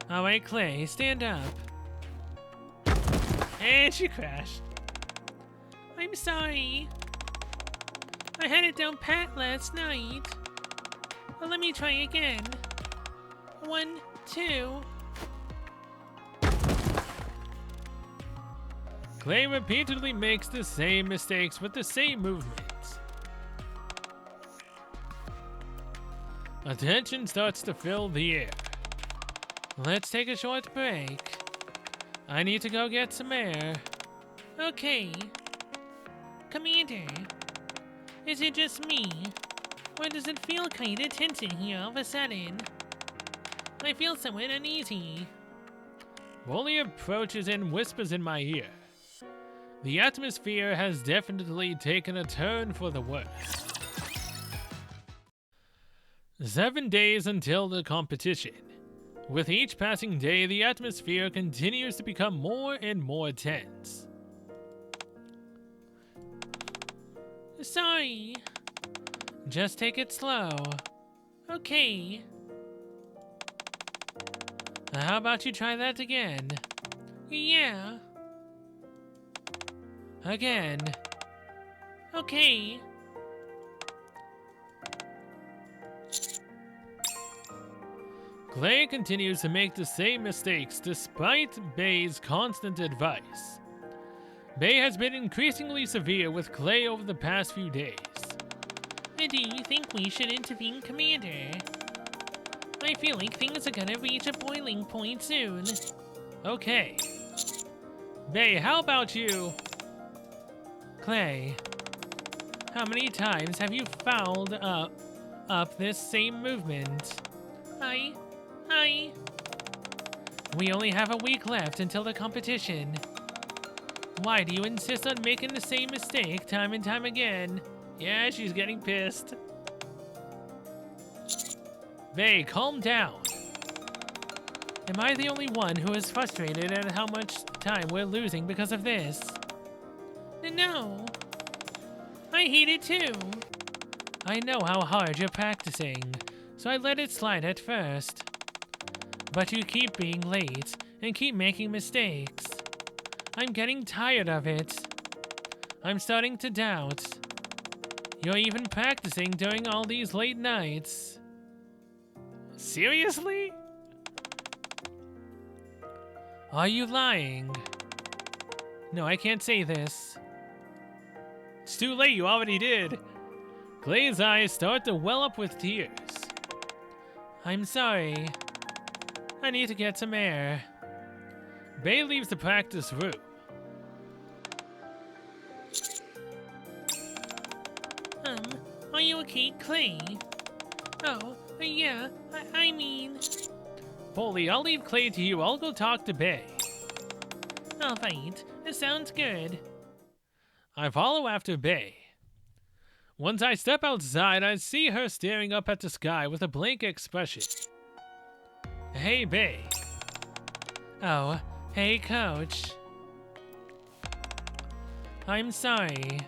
All right, Clay, stand up. And she crashed. I'm sorry. I had it down pat last night. Well, let me try again. 1, 2. Clay repeatedly makes the same mistakes with the same movements. Attention starts to fill the air. Let's take a short break. I need to go get some air. Okay. Commander, is it just me? Or does it feel kinda tense in here all of a sudden? I feel somewhat uneasy. Wooly approaches and whispers in my ear. The atmosphere has definitely taken a turn for the worse. 7 days until the competition. With each passing day, the atmosphere continues to become more and more tense. Sorry. Just take it slow. Okay. How about you try that again? Yeah. Again. Okay. Clay continues to make the same mistakes despite Bay's constant advice. Bay has been increasingly severe with Clay over the past few days. Do you think we should intervene, Commander? I feel like things are gonna reach a boiling point soon. Okay. Bay, how about you? Clay, how many times have you fouled up this same movement? We only have a week left until the competition. Why do you insist on making the same mistake time and time again? Yeah, she's getting pissed. Vay, calm down. Am I the only one who is frustrated at how much time we're losing because of this? No. I hate it too. I know how hard you're practicing, so I let it slide at first. But you keep being late and keep making mistakes. I'm getting tired of it. I'm starting to doubt. You're even practicing during all these late nights. Seriously? Are you lying? No, I can't say this. It's too late, you already did. Clay's eyes start to well up with tears. I'm sorry. I need to get some air. Bay leaves the practice room. Okay, Clay. Oh, yeah, I mean... Polly, I'll leave Clay to you. I'll go talk to Bay. Alright, that sounds good. I follow after Bay. Once I step outside, I see her staring up at the sky with a blank expression. Hey, Bay. Oh, hey, Coach. I'm sorry.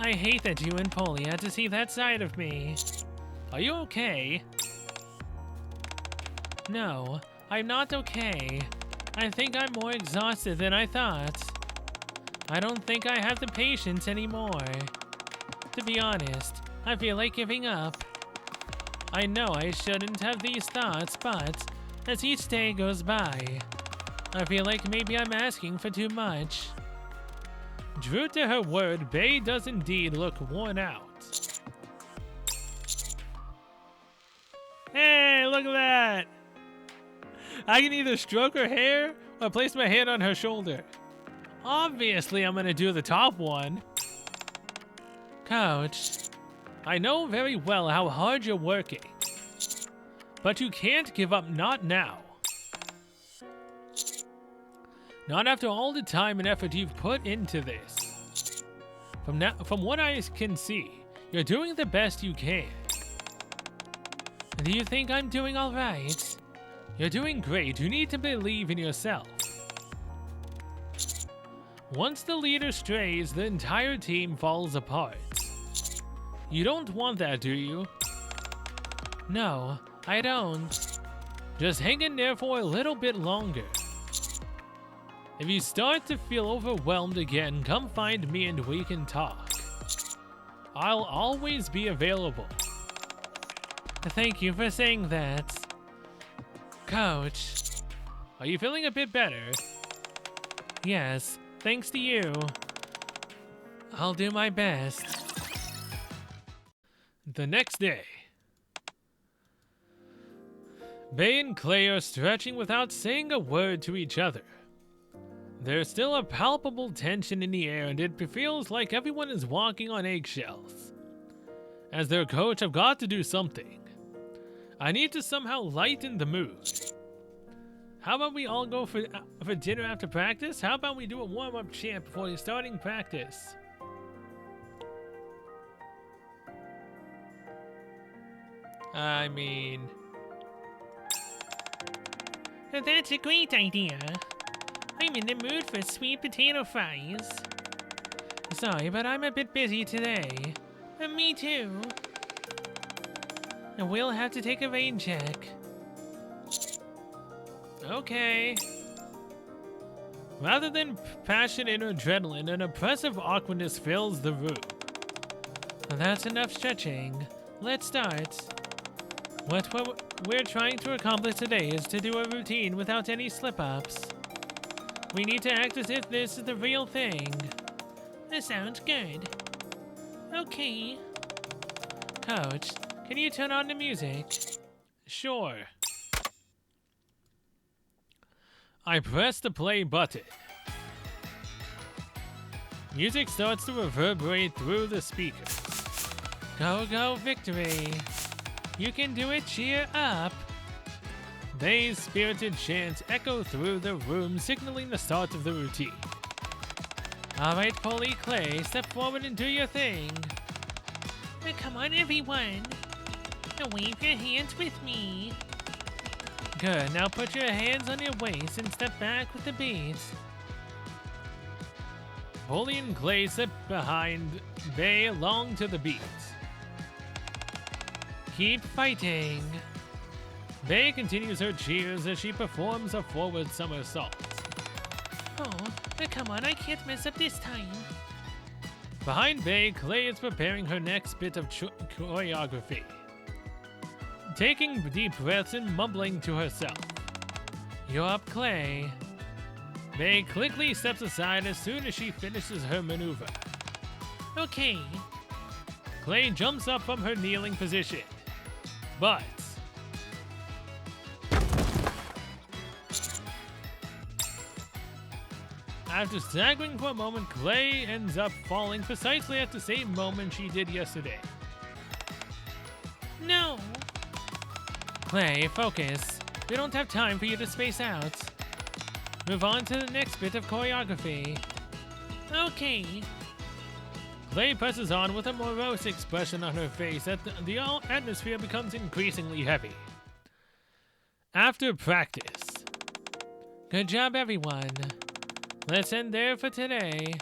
I hate that you and Polly had to see that side of me. Are you okay? No, I'm not okay. I think I'm more exhausted than I thought. I don't think I have the patience anymore. To be honest, I feel like giving up. I know I shouldn't have these thoughts, but as each day goes by, I feel like maybe I'm asking for too much. True to her word, Bay does indeed look worn out. Hey, look at that! I can either stroke her hair or place my hand on her shoulder. Obviously, I'm gonna do the top one. Coach, I know very well how hard you're working, but you can't give up, not now. Not after all the time and effort you've put into this. From what I can see, you're doing the best you can. do you think I'm doing all right? You're doing great. You need to believe in yourself. Once the leader strays, the entire team falls apart. You don't want that, do you? No, I don't. Just hang in there for a little bit longer. If you start to feel overwhelmed again, come find me and we can talk. I'll always be available. Thank you for saying that. Coach, are you feeling a bit better? Yes, thanks to you. I'll do my best. The next day, Bay and Clay are stretching without saying a word to each other. There's still a palpable tension in the air, and it feels like everyone is walking on eggshells. As their coach, I've got to do something. I need to somehow lighten the mood. How about we all go for dinner after practice? How about we do a warm-up chant before starting practice? I mean... That's a great idea. I'm in the mood for sweet potato fries. Sorry, but I'm a bit busy today. Me too. And we'll have to take a rain check. Okay. Rather than passion and adrenaline, an oppressive awkwardness fills the room. That's enough stretching. Let's start. What we're trying to accomplish today is to do a routine without any slip-ups. We need to act as if this is the real thing. That sounds good. Okay. Coach, can you turn on the music? Sure. I press the play button. Music starts to reverberate through the speakers. Go, go, victory. You can do it, cheer up. Bay's spirited chants echo through the room, signaling the start of the routine. All right, Polly, Clay, step forward and do your thing. Come on, everyone. Wave your hands with me. Good, now put your hands on your waist and step back with the beat. Polly and Clay step behind Bay along to the beat. Keep fighting. Bay continues her cheers as she performs a forward somersault. Oh, come on, I can't mess up this time. Behind Bay, Clay is preparing her next bit of choreography. Taking deep breaths and mumbling to herself. You're up, Clay. Bay quickly steps aside as soon as she finishes her maneuver. Okay. Clay jumps up from her kneeling position. But after staggering for a moment, Clay ends up falling precisely at the same moment she did yesterday. No! Clay, focus. We don't have time for you to space out. Move on to the next bit of choreography. Okay. Clay presses on with a morose expression on her face as the atmosphere becomes increasingly heavy. After practice. Good job, everyone. Let's end there for today.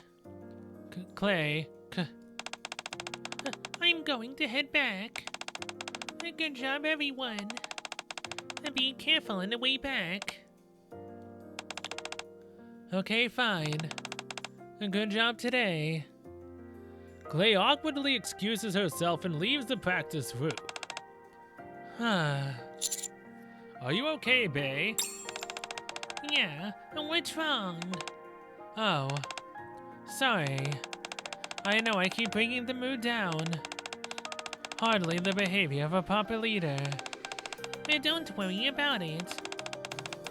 Clay. I'm going to head back. Good job, everyone. Be careful on the way back. Okay, fine. Good job today. Clay awkwardly excuses herself and leaves the practice room. Are you okay, Bae? Yeah, what's wrong? Oh, sorry. I know I keep bringing the mood down. Hardly the behavior of a proper leader. But don't worry about it.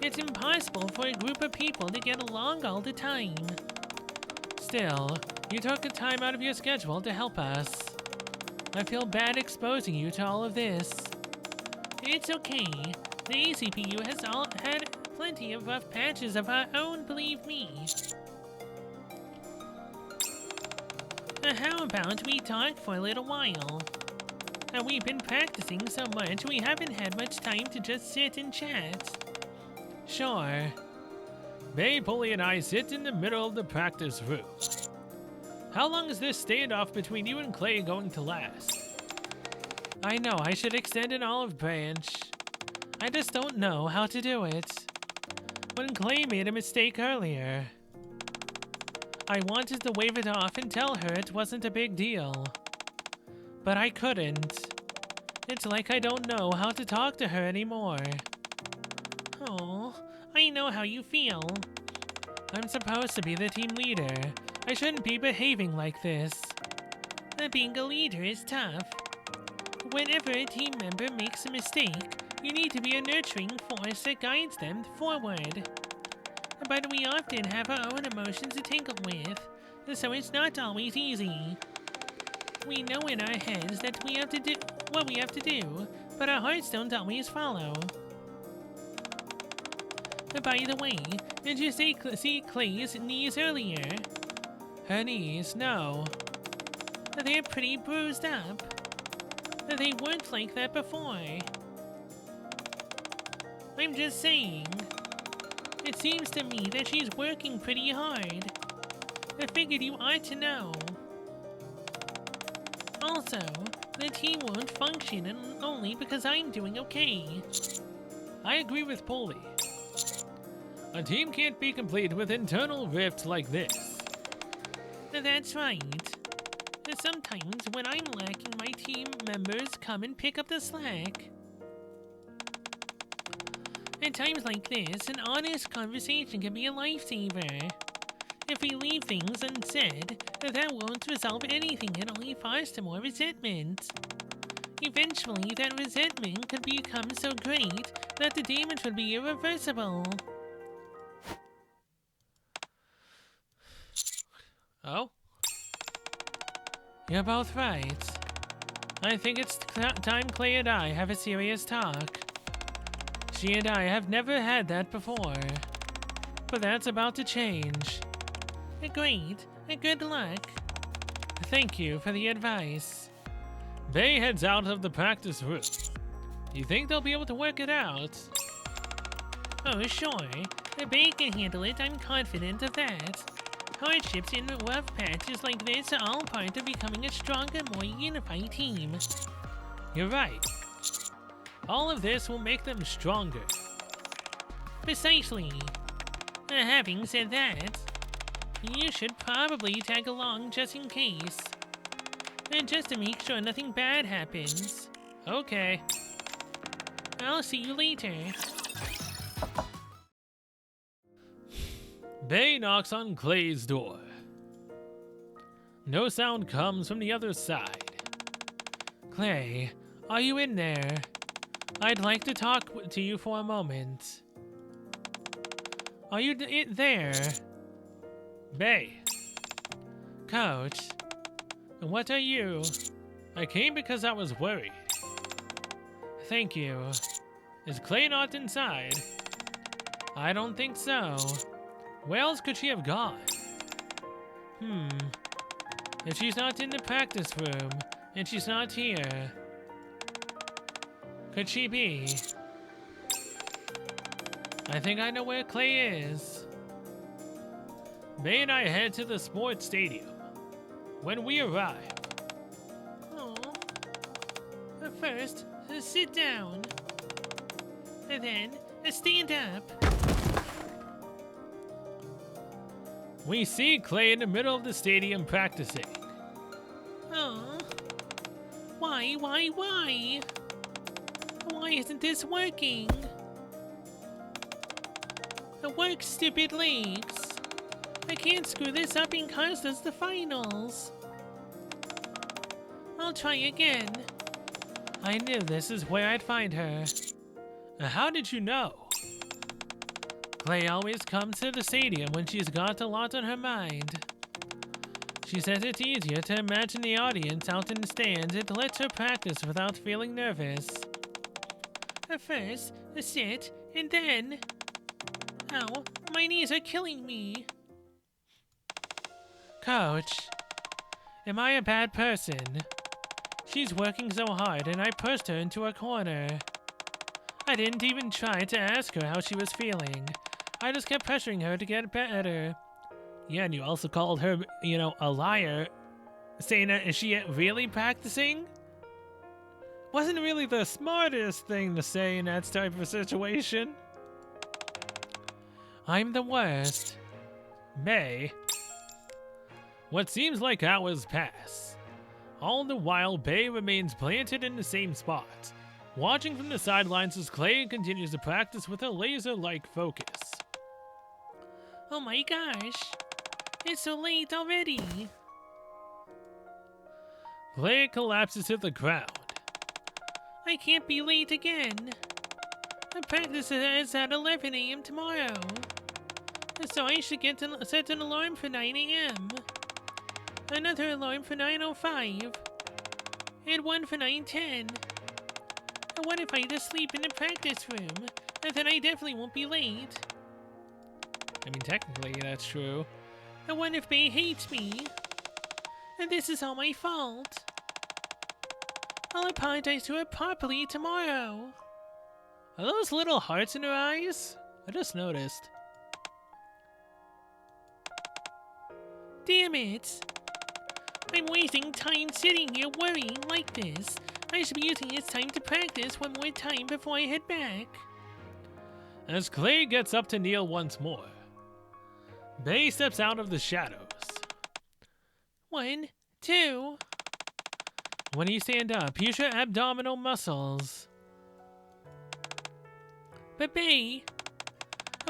It's impossible for a group of people to get along all the time. Still, you took the time out of your schedule to help us. I feel bad exposing you to all of this. It's okay. The ACPU has had plenty of rough patches of our own, believe me. How about we talk for a little while? We've been practicing so much we haven't had much time to just sit and chat. Sure. Bae, Pulley, and I sit in the middle of the practice room. How long is this standoff between you and Clay going to last? I know I should extend an olive branch. I just don't know how to do it. When Clay made a mistake earlier, I wanted to wave it off and tell her it wasn't a big deal. But I couldn't. It's like I don't know how to talk to her anymore. Oh, I know how you feel. I'm supposed to be the team leader. I shouldn't be behaving like this. Being a leader is tough. Whenever a team member makes a mistake, you need to be a nurturing force that guides them forward. But we often have our own emotions to tingle with, so it's not always easy. We know in our heads that we have to do what we have to do, but our hearts don't always follow. By the way, did you see Clay's knees earlier? Her knees? No. They're pretty bruised up. They weren't like that before. I'm just saying. It seems to me that she's working pretty hard. I figured you ought to know. Also, the team won't function only because I'm doing okay. I agree with Pulley. A team can't be complete with internal rifts like this. That's right. Sometimes when I'm lacking, my team members come and pick up the slack. At times like this, an honest conversation can be a lifesaver. If we leave things unsaid, that won't resolve anything and only foster more resentment. Eventually, that resentment could become so great that the damage would be irreversible. Oh? You're both right. I think it's time Clay and I have a serious talk. She and I have never had that before. But that's about to change. Great. Good luck. Thank you for the advice. Bae heads out of the practice room. You think they'll be able to work it out? Oh, sure. Bae can handle it. I'm confident of that. Hardships and rough patches like this are all part of becoming a stronger, more unified team. You're right. All of this will make them stronger. Precisely. Having said that, you should probably tag along just in case. Just to make sure nothing bad happens. Okay. I'll see you later. Bae knocks on Clay's door. No sound comes from the other side. Clay, are you in there? I'd like to talk to you for a moment. Are you there? Bae. Coach. What are you? I came because I was worried. Thank you. Is Clay not inside? I don't think so. Where else could she have gone? If she's not in the practice room, and she's not here, could she be? I think I know where Clay is. May and I head to the sports stadium. When we arrive... Oh. First, sit down. And then, stand up. We see Clay in the middle of the stadium practicing. Oh. Why? Why isn't this working? Work, stupid legs. I can't screw this up and cost us the finals. I'll try again. I knew this is where I'd find her. How did you know? Clay always comes to the stadium when she's got a lot on her mind. She says it's easier to imagine the audience out in the stands. It lets her practice without feeling nervous. First, sit, and then... Ow, my knees are killing me. Coach, am I a bad person? She's working so hard and I pushed her into a corner. I didn't even try to ask her how she was feeling. I just kept pressuring her to get better. Yeah, and you also called her, a liar, saying that, is she really practicing? Wasn't really the smartest thing to say in that type of situation. I'm the worst. May. What seems like hours pass. All the while, Bay remains planted in the same spot, watching from the sidelines as Clay continues to practice with a laser-like focus. Oh my gosh, it's so late already. Clay collapses to the ground. I can't be late again. The practice is at 11 a.m. tomorrow. So I should set an alarm for 9 a.m. Another alarm for 9:05. And one for 9:10. What if I just sleep in the practice room? Then I definitely won't be late. I mean, technically, that's true. And what if Bay hates me? And this is all my fault. I'll apologize to her properly tomorrow. Are those little hearts in her eyes? I just noticed. Damn it! I'm wasting time sitting here worrying like this. I should be using this time to practice one more time before I head back. As Clay gets up to kneel once more, Bay steps out of the shadows. 1, 2. When you stand up, use your abdominal muscles. But Bay,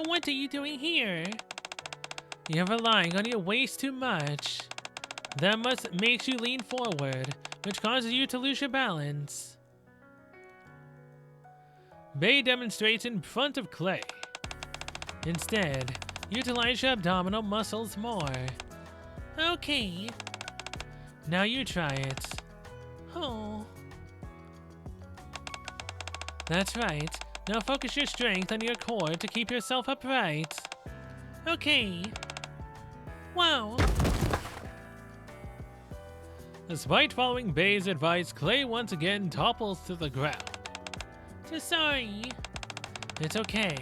what are you doing here? You're relying on your waist too much. That makes you lean forward, which causes you to lose your balance. Bay demonstrates in front of Clay. Instead, utilize your abdominal muscles more. Okay. Now you try it. Oh. That's right. Now focus your strength on your core to keep yourself upright. Okay. Wow. Despite following Bay's advice, Clay once again topples to the ground. Sorry. It's okay.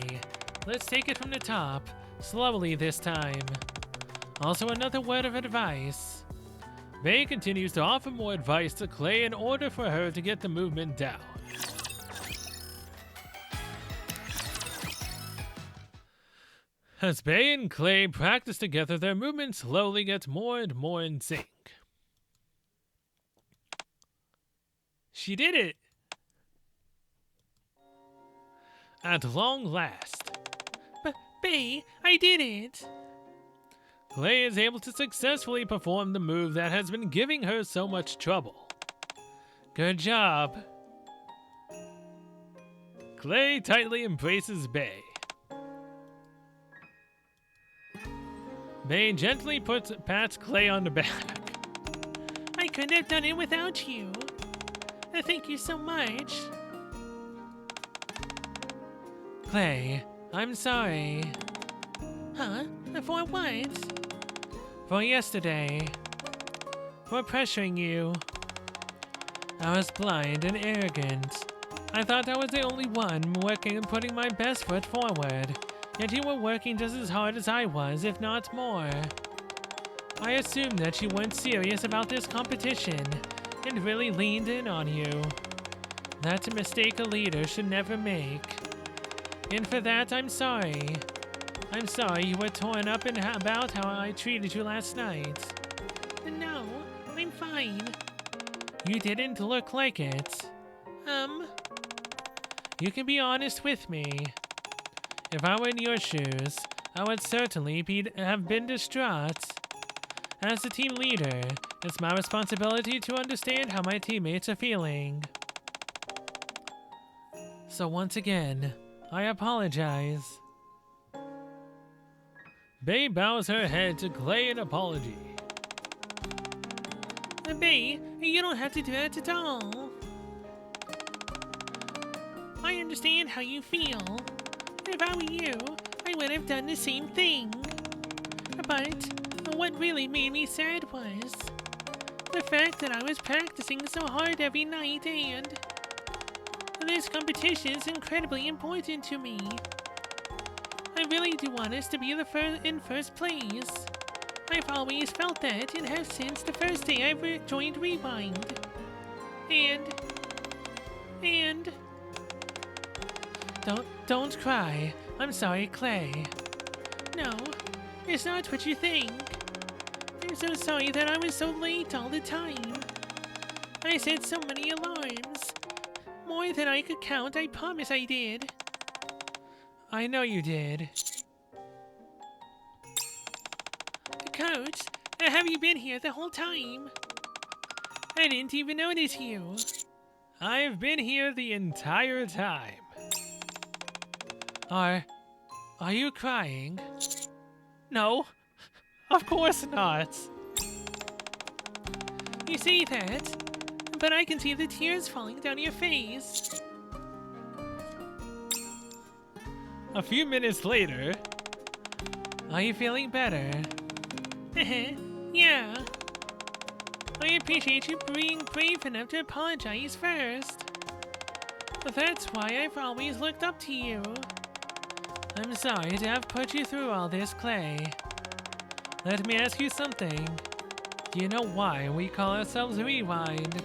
Let's take it from the top, slowly this time. Also, another word of advice. Bay continues to offer more advice to Clay in order for her to get the movement down. As Bay and Clay practice together, their movement slowly gets more and more in sync. She did it! At long last. Bay, I did it! Clay is able to successfully perform the move that has been giving her so much trouble. Good job. Clay tightly embraces Bay. Bay gently pats Clay on the back. I couldn't have done it without you. Thank you so much. Clay, I'm sorry. Huh? For what? For yesterday. For pressuring you. I was blind and arrogant. I thought I was the only one working and putting my best foot forward. Yet you were working just as hard as I was, if not more. I assumed that you weren't serious about this competition and really leaned in on you. That's a mistake a leader should never make. And for that, I'm sorry. I'm sorry you were torn up about how I treated you last night. No, I'm fine. You didn't look like it. You can be honest with me. If I were in your shoes, I would certainly have been distraught. As the team leader, it's my responsibility to understand how my teammates are feeling. So once again, I apologize. Bae bows her head to Clay in apology. Bae, you don't have to do that at all. I understand how you feel. If I were you, I would have done the same thing. But what really made me sad was the fact that I was practicing so hard every night, and this competition is incredibly important to me. I really do want us to be in first place. I've always felt that and have since the first day I joined Rewind. And... Don't cry. I'm sorry, Clay. No, it's not what you think. I'm so sorry that I was so late all the time. I set so many alarms. More than I could count, I promise I did. I know you did. Coach, have you been here the whole time? I didn't even notice you. I've been here the entire time. Are you crying? No, of course not. You say that, but I can see the tears falling down your face. A few minutes later. Are you feeling better? Yeah. I appreciate you being brave enough to apologize first. That's why I've always looked up to you. I'm sorry to have put you through all this, Clay. Let me ask you something. Do you know why we call ourselves Rewind?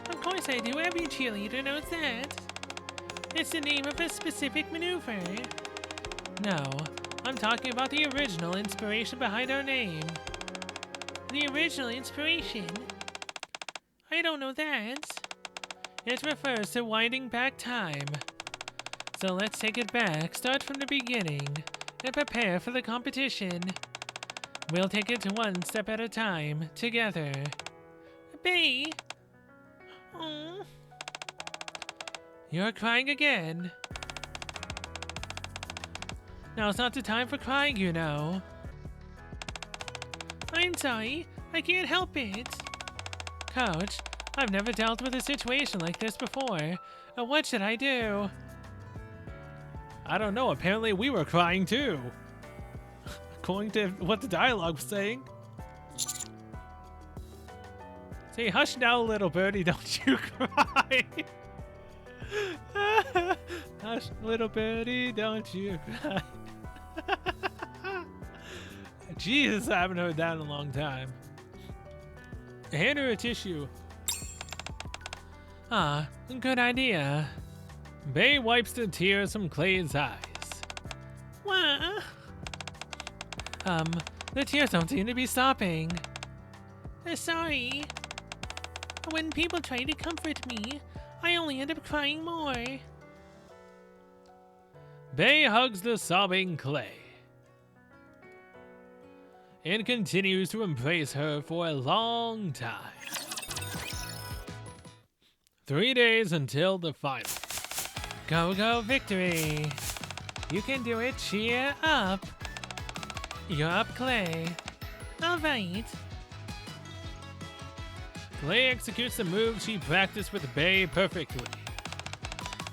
Of course I do. Every cheerleader knows that. It's the name of a specific maneuver. No, I'm talking about the original inspiration behind our name. The original inspiration? I don't know that. It refers to winding back time. So let's take it back, start from the beginning, and prepare for the competition. We'll take it one step at a time, together. Bae? Oh. You're crying again. Now's not the time for crying, you know. I'm sorry. I can't help it. Coach, I've never dealt with a situation like this before. What should I do? I don't know. Apparently we were crying too. According to what the dialogue was saying. Say, hush now, little birdie, don't you cry. Hush, little birdie, don't you cry. Jesus, I haven't heard that in a long time. Hand her a tissue. Ah, good idea. Bae wipes the tears from Clay's eyes. What? The tears don't seem to be stopping. Sorry. When people try to comfort me, I only end up crying more. Bae hugs the sobbing Clay and continues to embrace her for a long time. 3 days until the final. Go, go, victory! You can do it, cheer up! You're up, Clay. Alright. Clay executes the move she practiced with Bae perfectly.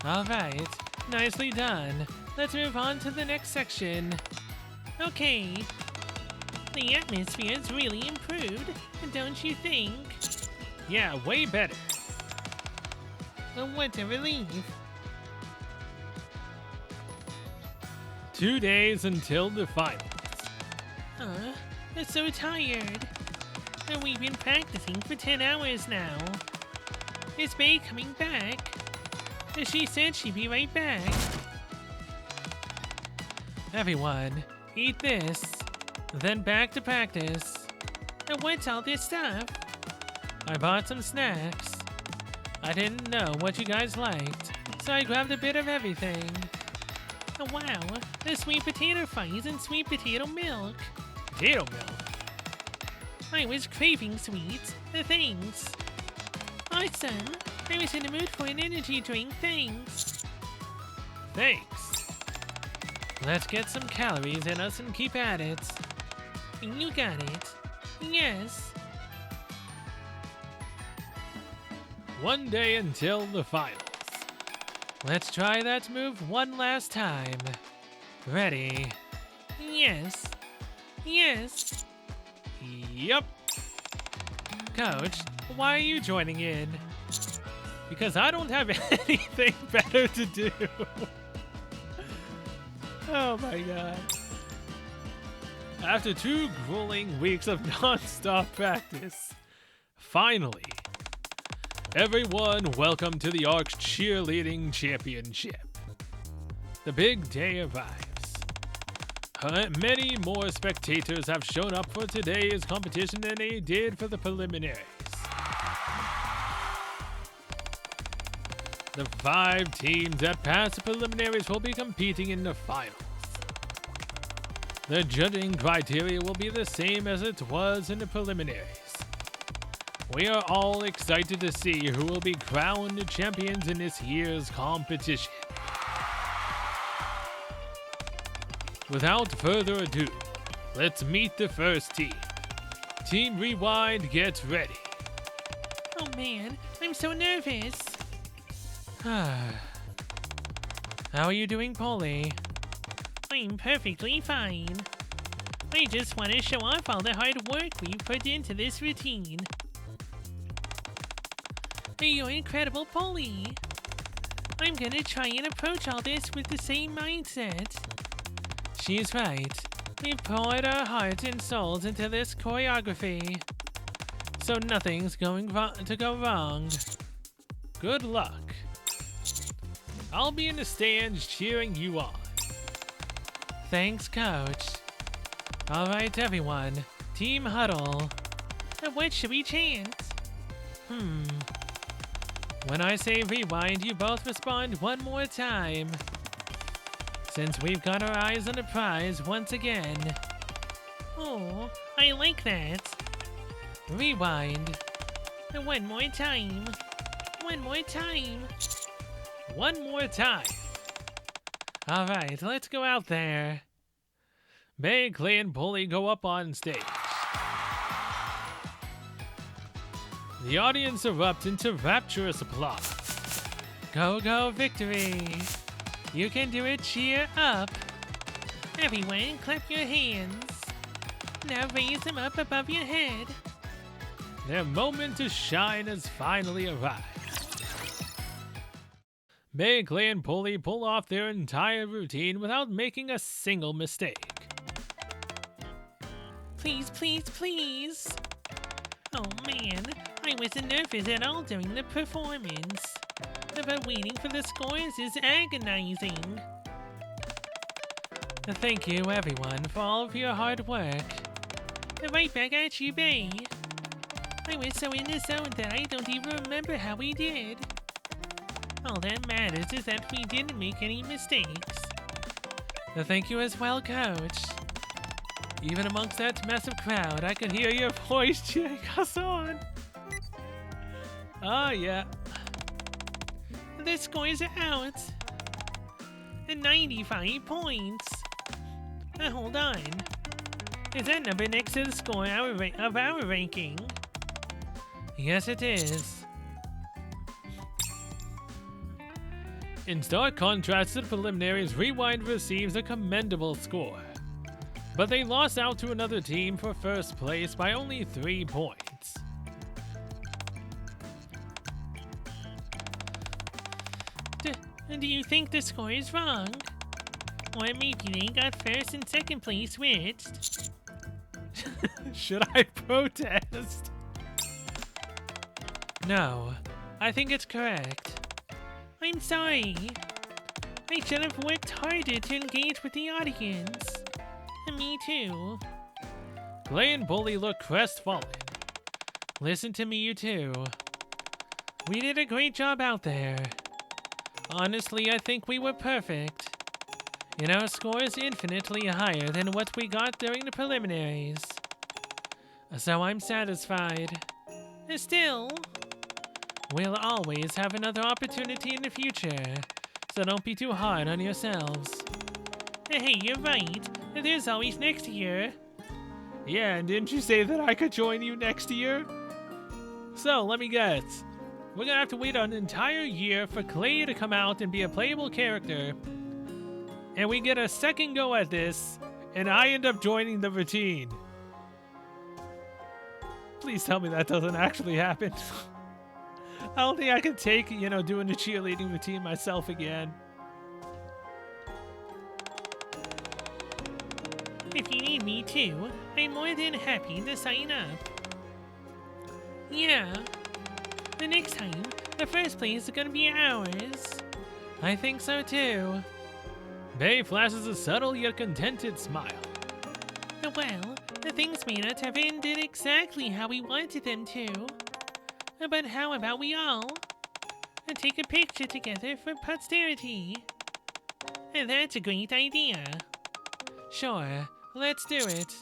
Alright, Nicely done. Let's move on to the next section. Okay. The atmosphere's really improved, don't you think? Yeah, way better. What a relief. 2 days until the finals. I'm so tired. We've been practicing for 10 hours now. Is Bay coming back? She said she'd be right back. Everyone, eat this. Then back to practice. What's all this stuff? I bought some snacks. I didn't know what you guys liked, so I grabbed a bit of everything. Wow, the sweet potato fries and sweet potato milk. Potato milk? I was craving sweets. Thanks. Awesome. I was in the mood for an energy drink. Thanks. Thanks. Let's get some calories in us and keep at it. You got it. Yes. 1 day until the finals. Let's try that move one last time. Ready? Yes. Yes. Yep. Coach, why are you joining in? Because I don't have anything better to do. Oh my god. After 2 grueling weeks of non-stop practice, finally, everyone welcome to the Arcs Cheerleading Championship. The big day arrives. Many more spectators have shown up for today's competition than they did for the preliminaries. The 5 teams that pass the preliminaries will be competing in the finals. The judging criteria will be the same as it was in the preliminaries. We are all excited to see who will be crowned champions in this year's competition. Without further ado, let's meet the first team. Team Rewind, get ready. Oh man, I'm so nervous. How are you doing, Polly? I'm perfectly fine. I just want to show off all the hard work we've put into this routine. You're incredible, Polly. I'm gonna try and approach all this with the same mindset. She's right. We've poured our heart and souls into this choreography, so nothing's going to go wrong. Good luck. I'll be in the stands cheering you on. Thanks, Coach. All right, everyone. Team huddle. What should we chant? When I say rewind, you both respond one more time. Since we've got our eyes on the prize once again. Oh, I like that. Rewind. One more time. One more time. One more time. All right, let's go out there. May, Clay, and Polly go up on stage. The audience erupts into rapturous applause. Go, go, victory! You can do it, cheer up! Everyone, clap your hands. Now raise them up above your head. Their moment to shine has finally arrived. May, Clay, and Polly pull off their entire routine without making a single mistake. Please, please, please. Oh man, I wasn't nervous at all during the performance. But waiting for the scores is agonizing. Thank you, everyone, for all of your hard work. Right back at you, Bay. I was so in the zone that I don't even remember how we did. All that matters is that we didn't make any mistakes. Thank you as well, Coach. Even amongst that massive crowd, I could hear your voice cheering us on. Oh, yeah. The scores are out. 95 points. Hold on. Is that number next to the score of our ranking? Yes, it is. In stark contrast to the preliminaries, Rewind receives a commendable score. But they lost out to another team for first place by only 3 points. Do you think the score is wrong? Or maybe they got first and second place switched? Should I protest? No, I think it's correct. I'm sorry. I should have worked harder to engage with the audience. Me too. Clay and Bully look crestfallen. Listen to me, you two. We did a great job out there. Honestly, I think we were perfect. And our score is infinitely higher than what we got during the preliminaries. So I'm satisfied. Still, we'll always have another opportunity in the future, so don't be too hard on yourselves. hey, you're right. There's always next year. Yeah, and didn't you say that I could join you next year? So, let me guess. We're gonna have to wait an entire year for Clay to come out and be a playable character. And we get a second go at this, and I end up joining the routine. Please tell me that doesn't actually happen. I don't think I can take, doing the cheerleading routine myself again. If you need me too, I'm more than happy to sign up. Yeah. The next time, the first place is gonna be ours. I think so too. Bay flashes a subtle yet contented smile. Well, the things may not have ended exactly how we wanted them to. But how about we all take a picture together for posterity? That's a great idea. Sure, let's do it.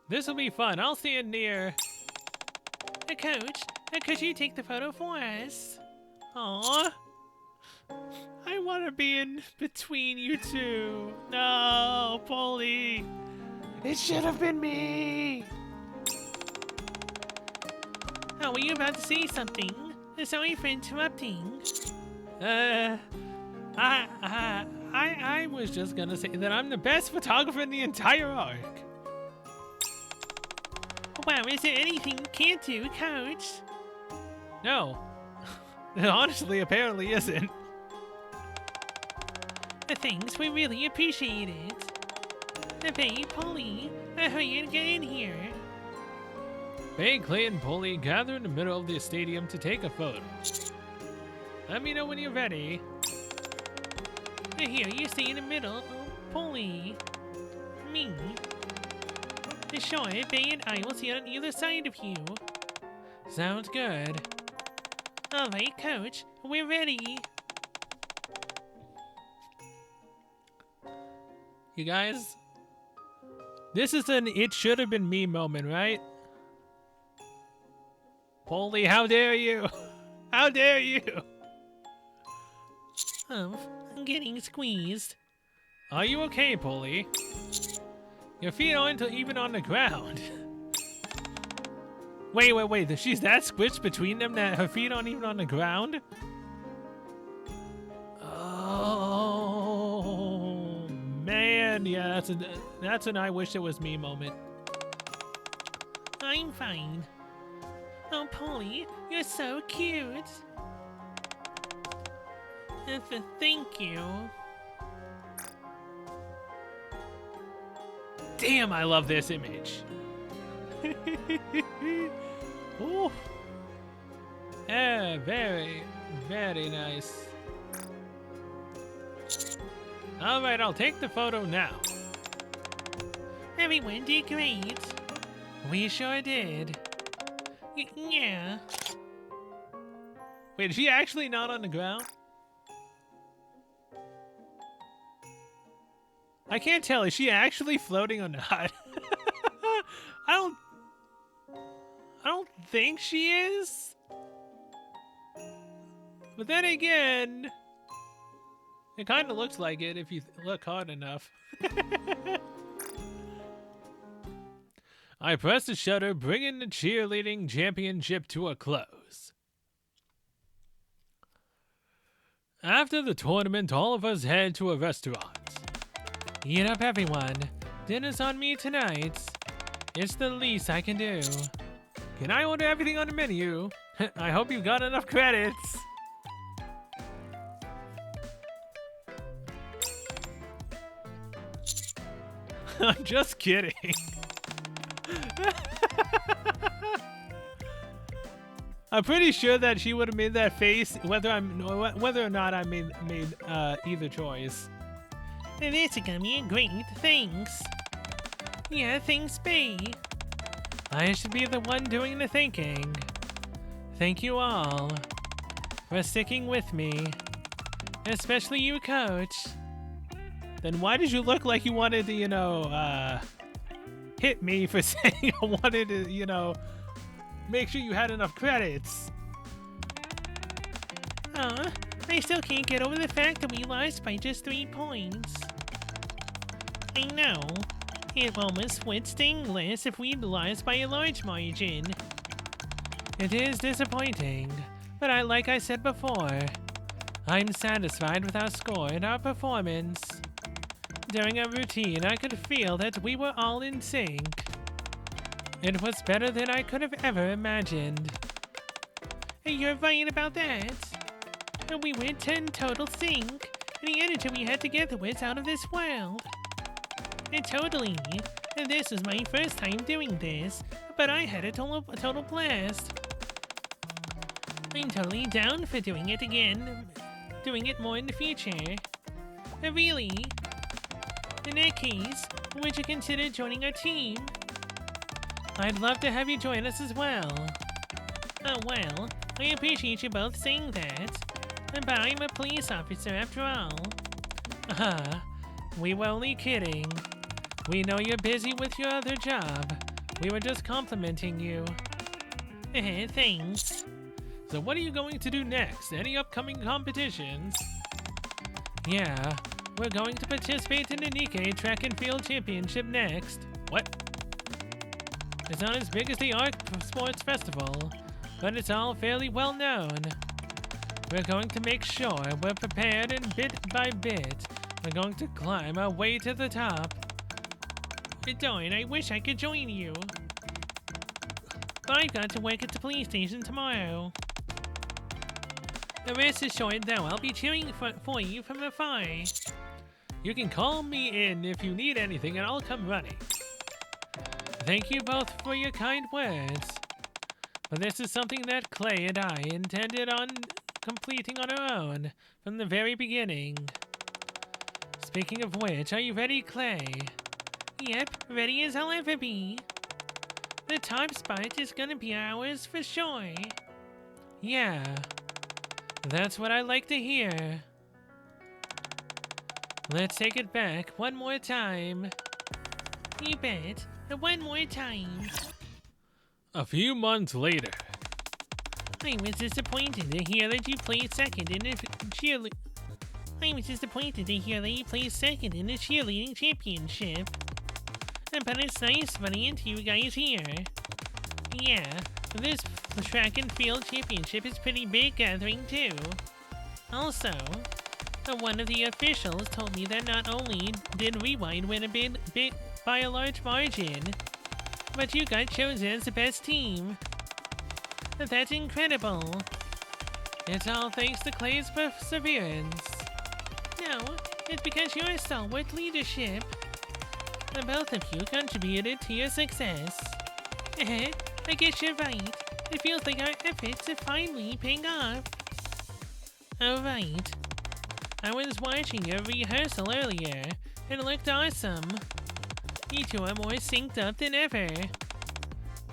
This'll be fun. I'll stand near. Coach, could you take the photo for us? Aww. I want to be in between you two. No, Polly. It should have been me. Oh, were you about to say something? Sorry for interrupting. I was just gonna say that I'm the best photographer in the entire arc. Wow, is there anything you can't do, Coach? No. It honestly apparently isn't. Thanks, we really appreciate it. Bay, Polly, hurry and get in here. Bay, Clay, and Polly gather in the middle of the stadium to take a photo. Let me know when you're ready. Here, you stay in the middle. Polly. Me. Sure, Bay and I will sit on either side of you. Sounds good. Alright, Coach, we're ready. You guys, this is an it should have been me moment, right? Polly, how dare you? How dare you? I'm getting squeezed. Are you okay, Polly? Your feet aren't even on the ground. Wait. She's that squished between them that her feet aren't even on the ground? Oh, man. Yeah, that's an I wish it was me moment. I'm fine. Oh, Polly, you're so cute. Thank you. Damn, I love this image. Ooh. Yeah, very, very nice. Alright, I'll take the photo now. Everyone did great. We sure did. Yeah. Wait, is she actually not on the ground? I can't tell. Is she actually floating or not? I don't think she is. But then again, it kind of looks like it if you look hard enough. I press the shutter, bringing the cheerleading championship to a close. After the tournament, all of us head to a restaurant. Eat up, everyone. Dinner's on me tonight. It's the least I can do. Can I order everything on the menu? I hope you got enough credits. I'm just kidding. I'm pretty sure that she would have made that face whether or not I made either choice. This is gonna be a great thanks. Yeah, thanks, B. I should be the one doing the thinking. Thank you all for sticking with me, especially you, Coach. Then why did you look like you wanted to, hit me for saying I wanted to, make sure you had enough credits? I still can't get over the fact that we lost by just 3 points. I know. It almost would sting less if we'd lost by a large margin. It is disappointing, but like I said before, I'm satisfied with our score and our performance. During our routine, I could feel that we were all in sync. It was better than I could have ever imagined. You're right about that. We were 10 total sync, and the energy we had together was out of this world. Totally. This was my first time doing this, but I had a total blast. I'm totally down for doing it again. Doing it more in the future. Really? In that case, would you consider joining our team? I'd love to have you join us as well. Oh well, I appreciate you both saying that. But I'm a police officer after all. We were only kidding. We know you're busy with your other job. We were just complimenting you. Thanks. So what are you going to do next? Any upcoming competitions? Yeah, we're going to participate in the Nikke Track and Field Championship next. What? It's not as big as the Arc Sports Festival, but it's all fairly well known. We're going to make sure we're prepared, and bit by bit, we're going to climb our way to the top. Darn, I wish I could join you. But I've got to work at the police station tomorrow. Rest assured, though, I'll be cheering for you from afar. You can call me in if you need anything, and I'll come running. Thank you both for your kind words. But this is something that Clay and I intended on completing on our own from the very beginning. Speaking of which, are you ready, Clay? Yep, ready as I'll ever be. The top spot is gonna be ours for sure. Yeah, that's what I like to hear. Let's take it back one more time. You bet. One more time. A few months later. I was disappointed to hear that you placed second in the cheerleading. cheerleading championship. But it's nice running into you guys here. Yeah, this track and field championship is pretty big gathering too. Also, one of the officials told me that not only did Rewind win a bid by a large margin, but you got chosen as the best team. That's incredible. It's all thanks to Clay's perseverance. No, it's because your stalwart leadership. Both of you contributed to your success. I guess you're right. It feels like our efforts are finally paying off. Alright. I was watching your rehearsal earlier, and it looked awesome. You two are more synced up than ever.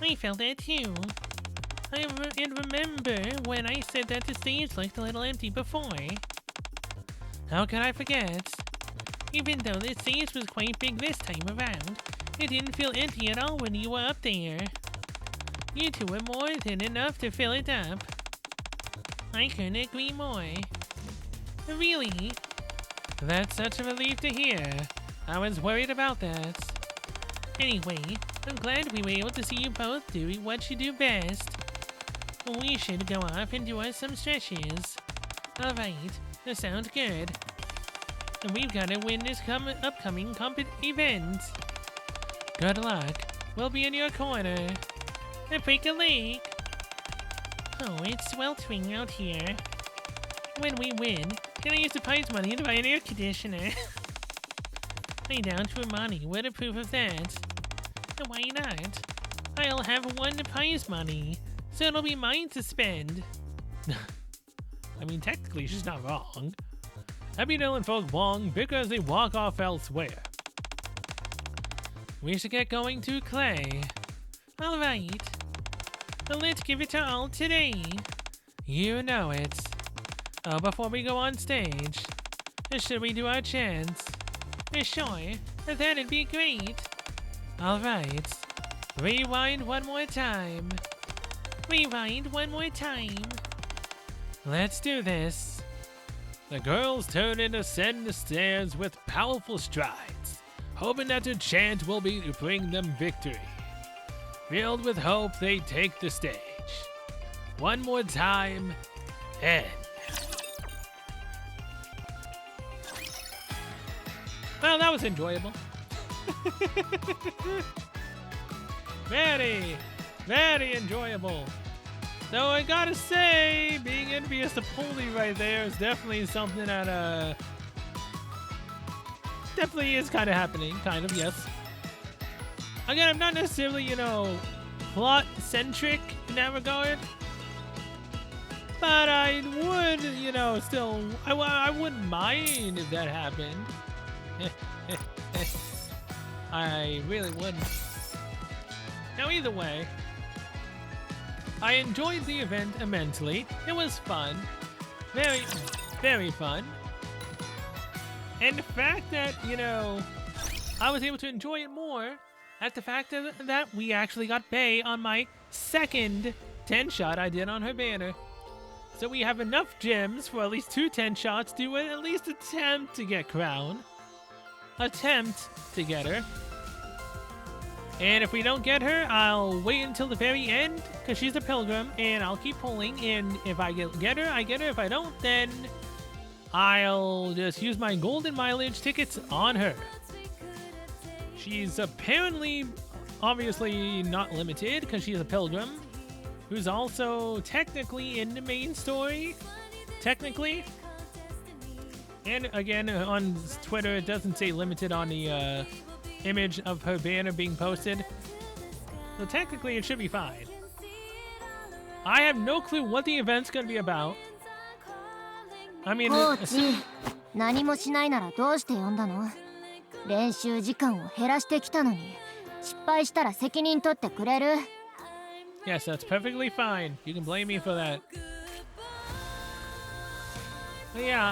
I felt that too. I remember when I said that the stage looked a little empty before. How could I forget? Even though the stage was quite big this time around, it didn't feel empty at all when you were up there. You two were more than enough to fill it up. I couldn't agree more. Really? That's such a relief to hear. I was worried about that. Anyway, I'm glad we were able to see you both doing what you do best. We should go off and do some stretches. Alright, That sounds good. And we've got to win this upcoming event. Good luck. We'll be in your corner. And break a leg. Oh, it's sweltering out here. When we win, can I use the prize money to buy an air conditioner? Lay down for money. What a proof of that? And why not? I'll have won the prize money, so it'll be mine to spend. I mean, technically, she's not wrong. Happy Dylan folk wrong because they walk off elsewhere. We should get going to Clay. Alright. Let's give it our all today. You know it. Oh, before we go on stage, should we do our chants? Sure, that'd be great. Alright. Rewind one more time. Rewind one more time. Let's do this. The girls turn and ascend the stairs with powerful strides, hoping that their chant will be to bring them victory. Filled with hope, they take the stage. One more time, and... Well, that was enjoyable. Very, very enjoyable. Though I gotta say, being envious of Polly right there is definitely something that, definitely is kind of happening, kind of, yes. Again, I'm not necessarily, you know, plot-centric in that regard. But I would, you know, still, I wouldn't mind if that happened. I really wouldn't. Now, either way, I enjoyed the event immensely. It was fun. Very, very fun. And the fact that, you know, I was able to enjoy it more at the fact that we actually got Bae on my second 10-shot I did on her banner. So we have enough gems for at least 2 10-shots to at least attempt to get Crown. Attempt to get her. And if we don't get her, I'll wait until the very end, because she's a pilgrim, and I'll keep pulling, and if I get her, I get her. If I don't, then I'll just use my golden mileage tickets on her. She's apparently, obviously not limited, because she's a pilgrim, who's also technically in the main story, technically. And again, on Twitter, it doesn't say limited on the image of her banner being posted. So technically, it should be fine. I have no clue what the event's going to be about. I mean... 何もしないならどうして呼んだの？練習時間を減らしてきたのに失敗したら責任取ってくれる？ Yes, that's perfectly fine. You can blame me for that. But yeah,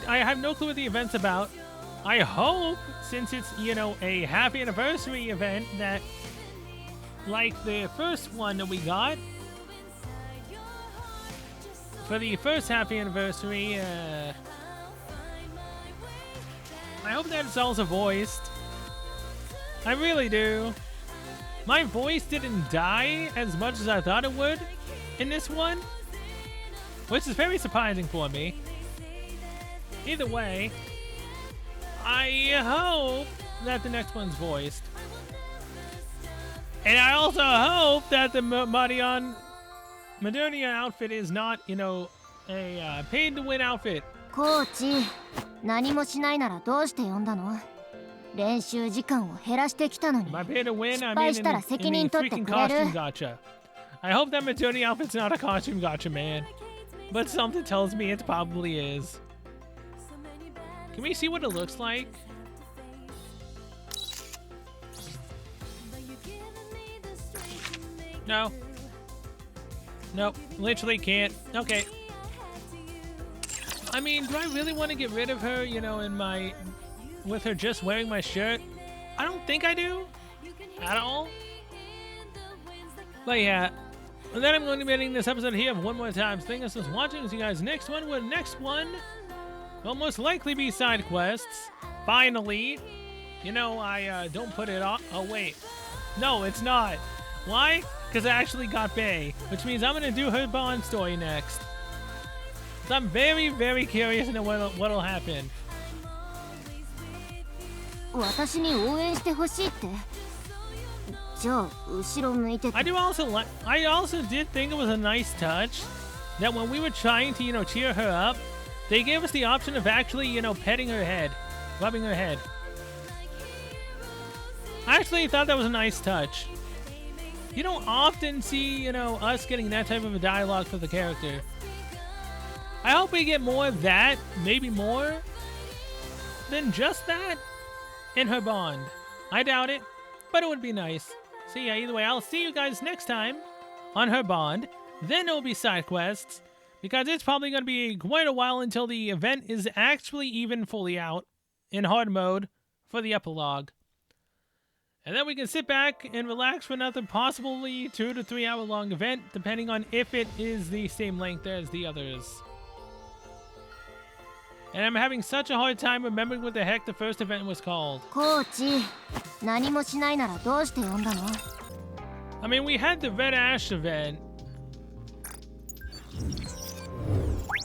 I have no clue what the event's about. I hope, since it's, you know, a happy anniversary event, that, like the first one that we got, for the first happy anniversary, I hope that it's also voiced. I really do. My voice didn't die as much as I thought it would in this one, which is very surprising for me. Either way, I hope that the next one's voiced. And I also hope that the Modernia outfit is not, you know, a paid-to-win outfit. コーチ、何もしないならどうして呼んだの？練習時間を減らしてきたのに By pay to win, 失 I 敗 mean したら in 責 the 任取って freaking くれる？ costume gotcha. I hope that Modernia outfit's not a costume gotcha, man. But something tells me it probably is. Can we see what it looks like? No. Nope. Literally can't. Okay. I mean, do I really want to get rid of her, you know, with her just wearing my shirt? I don't think I do. At all. But yeah. And then I'm going to be ending this episode here one more time. Thank you guys for watching. See you guys next one. Well, next one will most likely be side quests. Finally. You know, I don't put it off. Oh, wait. No, it's not. Why? Because I actually got Bae, which means I'm going to do her Bond story next. So I'm very, very curious to know what'll happen. 私に応援してほしいって。じゃあ後ろ向いてて。I also did think it was a nice touch that when we were trying to, cheer her up, they gave us the option of actually, petting her head, rubbing her head. I actually thought that was a nice touch. You don't often see, us getting that type of a dialogue for the character. I hope we get more of that, maybe more than just that in her bond. I doubt it, but it would be nice. So yeah, either way, I'll see you guys next time on her bond. Then it will be side quests, because it's probably going to be quite a while until the event is actually even fully out in hard mode for the epilogue. And then we can sit back and relax for another possibly 2 to 3 hour long event, depending on if it is the same length as the others. And I'm having such a hard time remembering what the heck the first event was called. Coach, 何もしないならどうして呼んだの? I mean, we had the Red Ash event.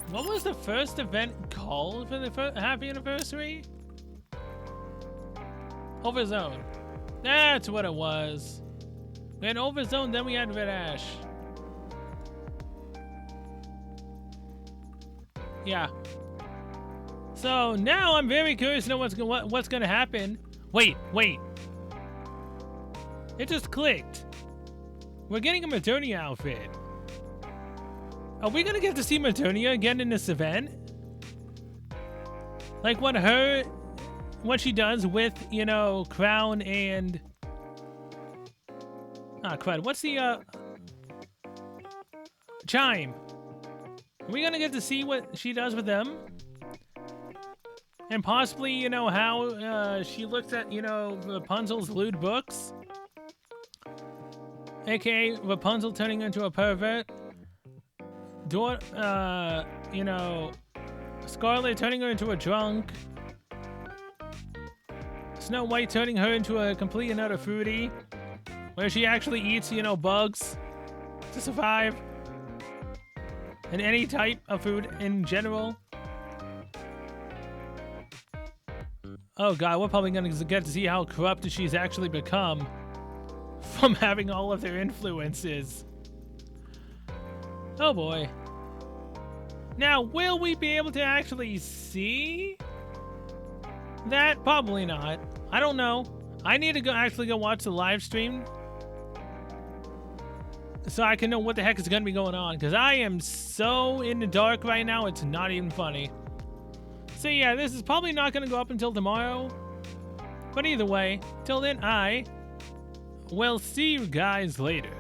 What was the first event called for the happy anniversary? Overzone. That's what it was. We had Overzone, then we had Red Ash. Yeah. So now I'm very curious to know what's gonna happen. Wait. It just clicked. We're getting a Maternia outfit. Are we gonna get to see Maternia again in this event? Like what she does with, Crown and... Ah, crud. What's the, Chime. Are we gonna get to see what she does with them? And possibly, how she looks at, Rapunzel's lewd books? AKA Rapunzel turning into a pervert. Scarlet turning her into a drunk. Snow White turning her into a complete and utter foodie, where she actually eats, bugs to survive. And any type of food in general. Oh god, we're probably gonna get to see how corrupted she's actually become from having all of their influences. Oh boy. Now, will we be able to actually see that? Probably not. I don't know. I need to actually go watch the live stream so I can know what the heck is gonna be going on, because I am so in the dark right now, it's not even funny. So yeah, this is probably not gonna go up until tomorrow. But either way, till then, I will see you guys later.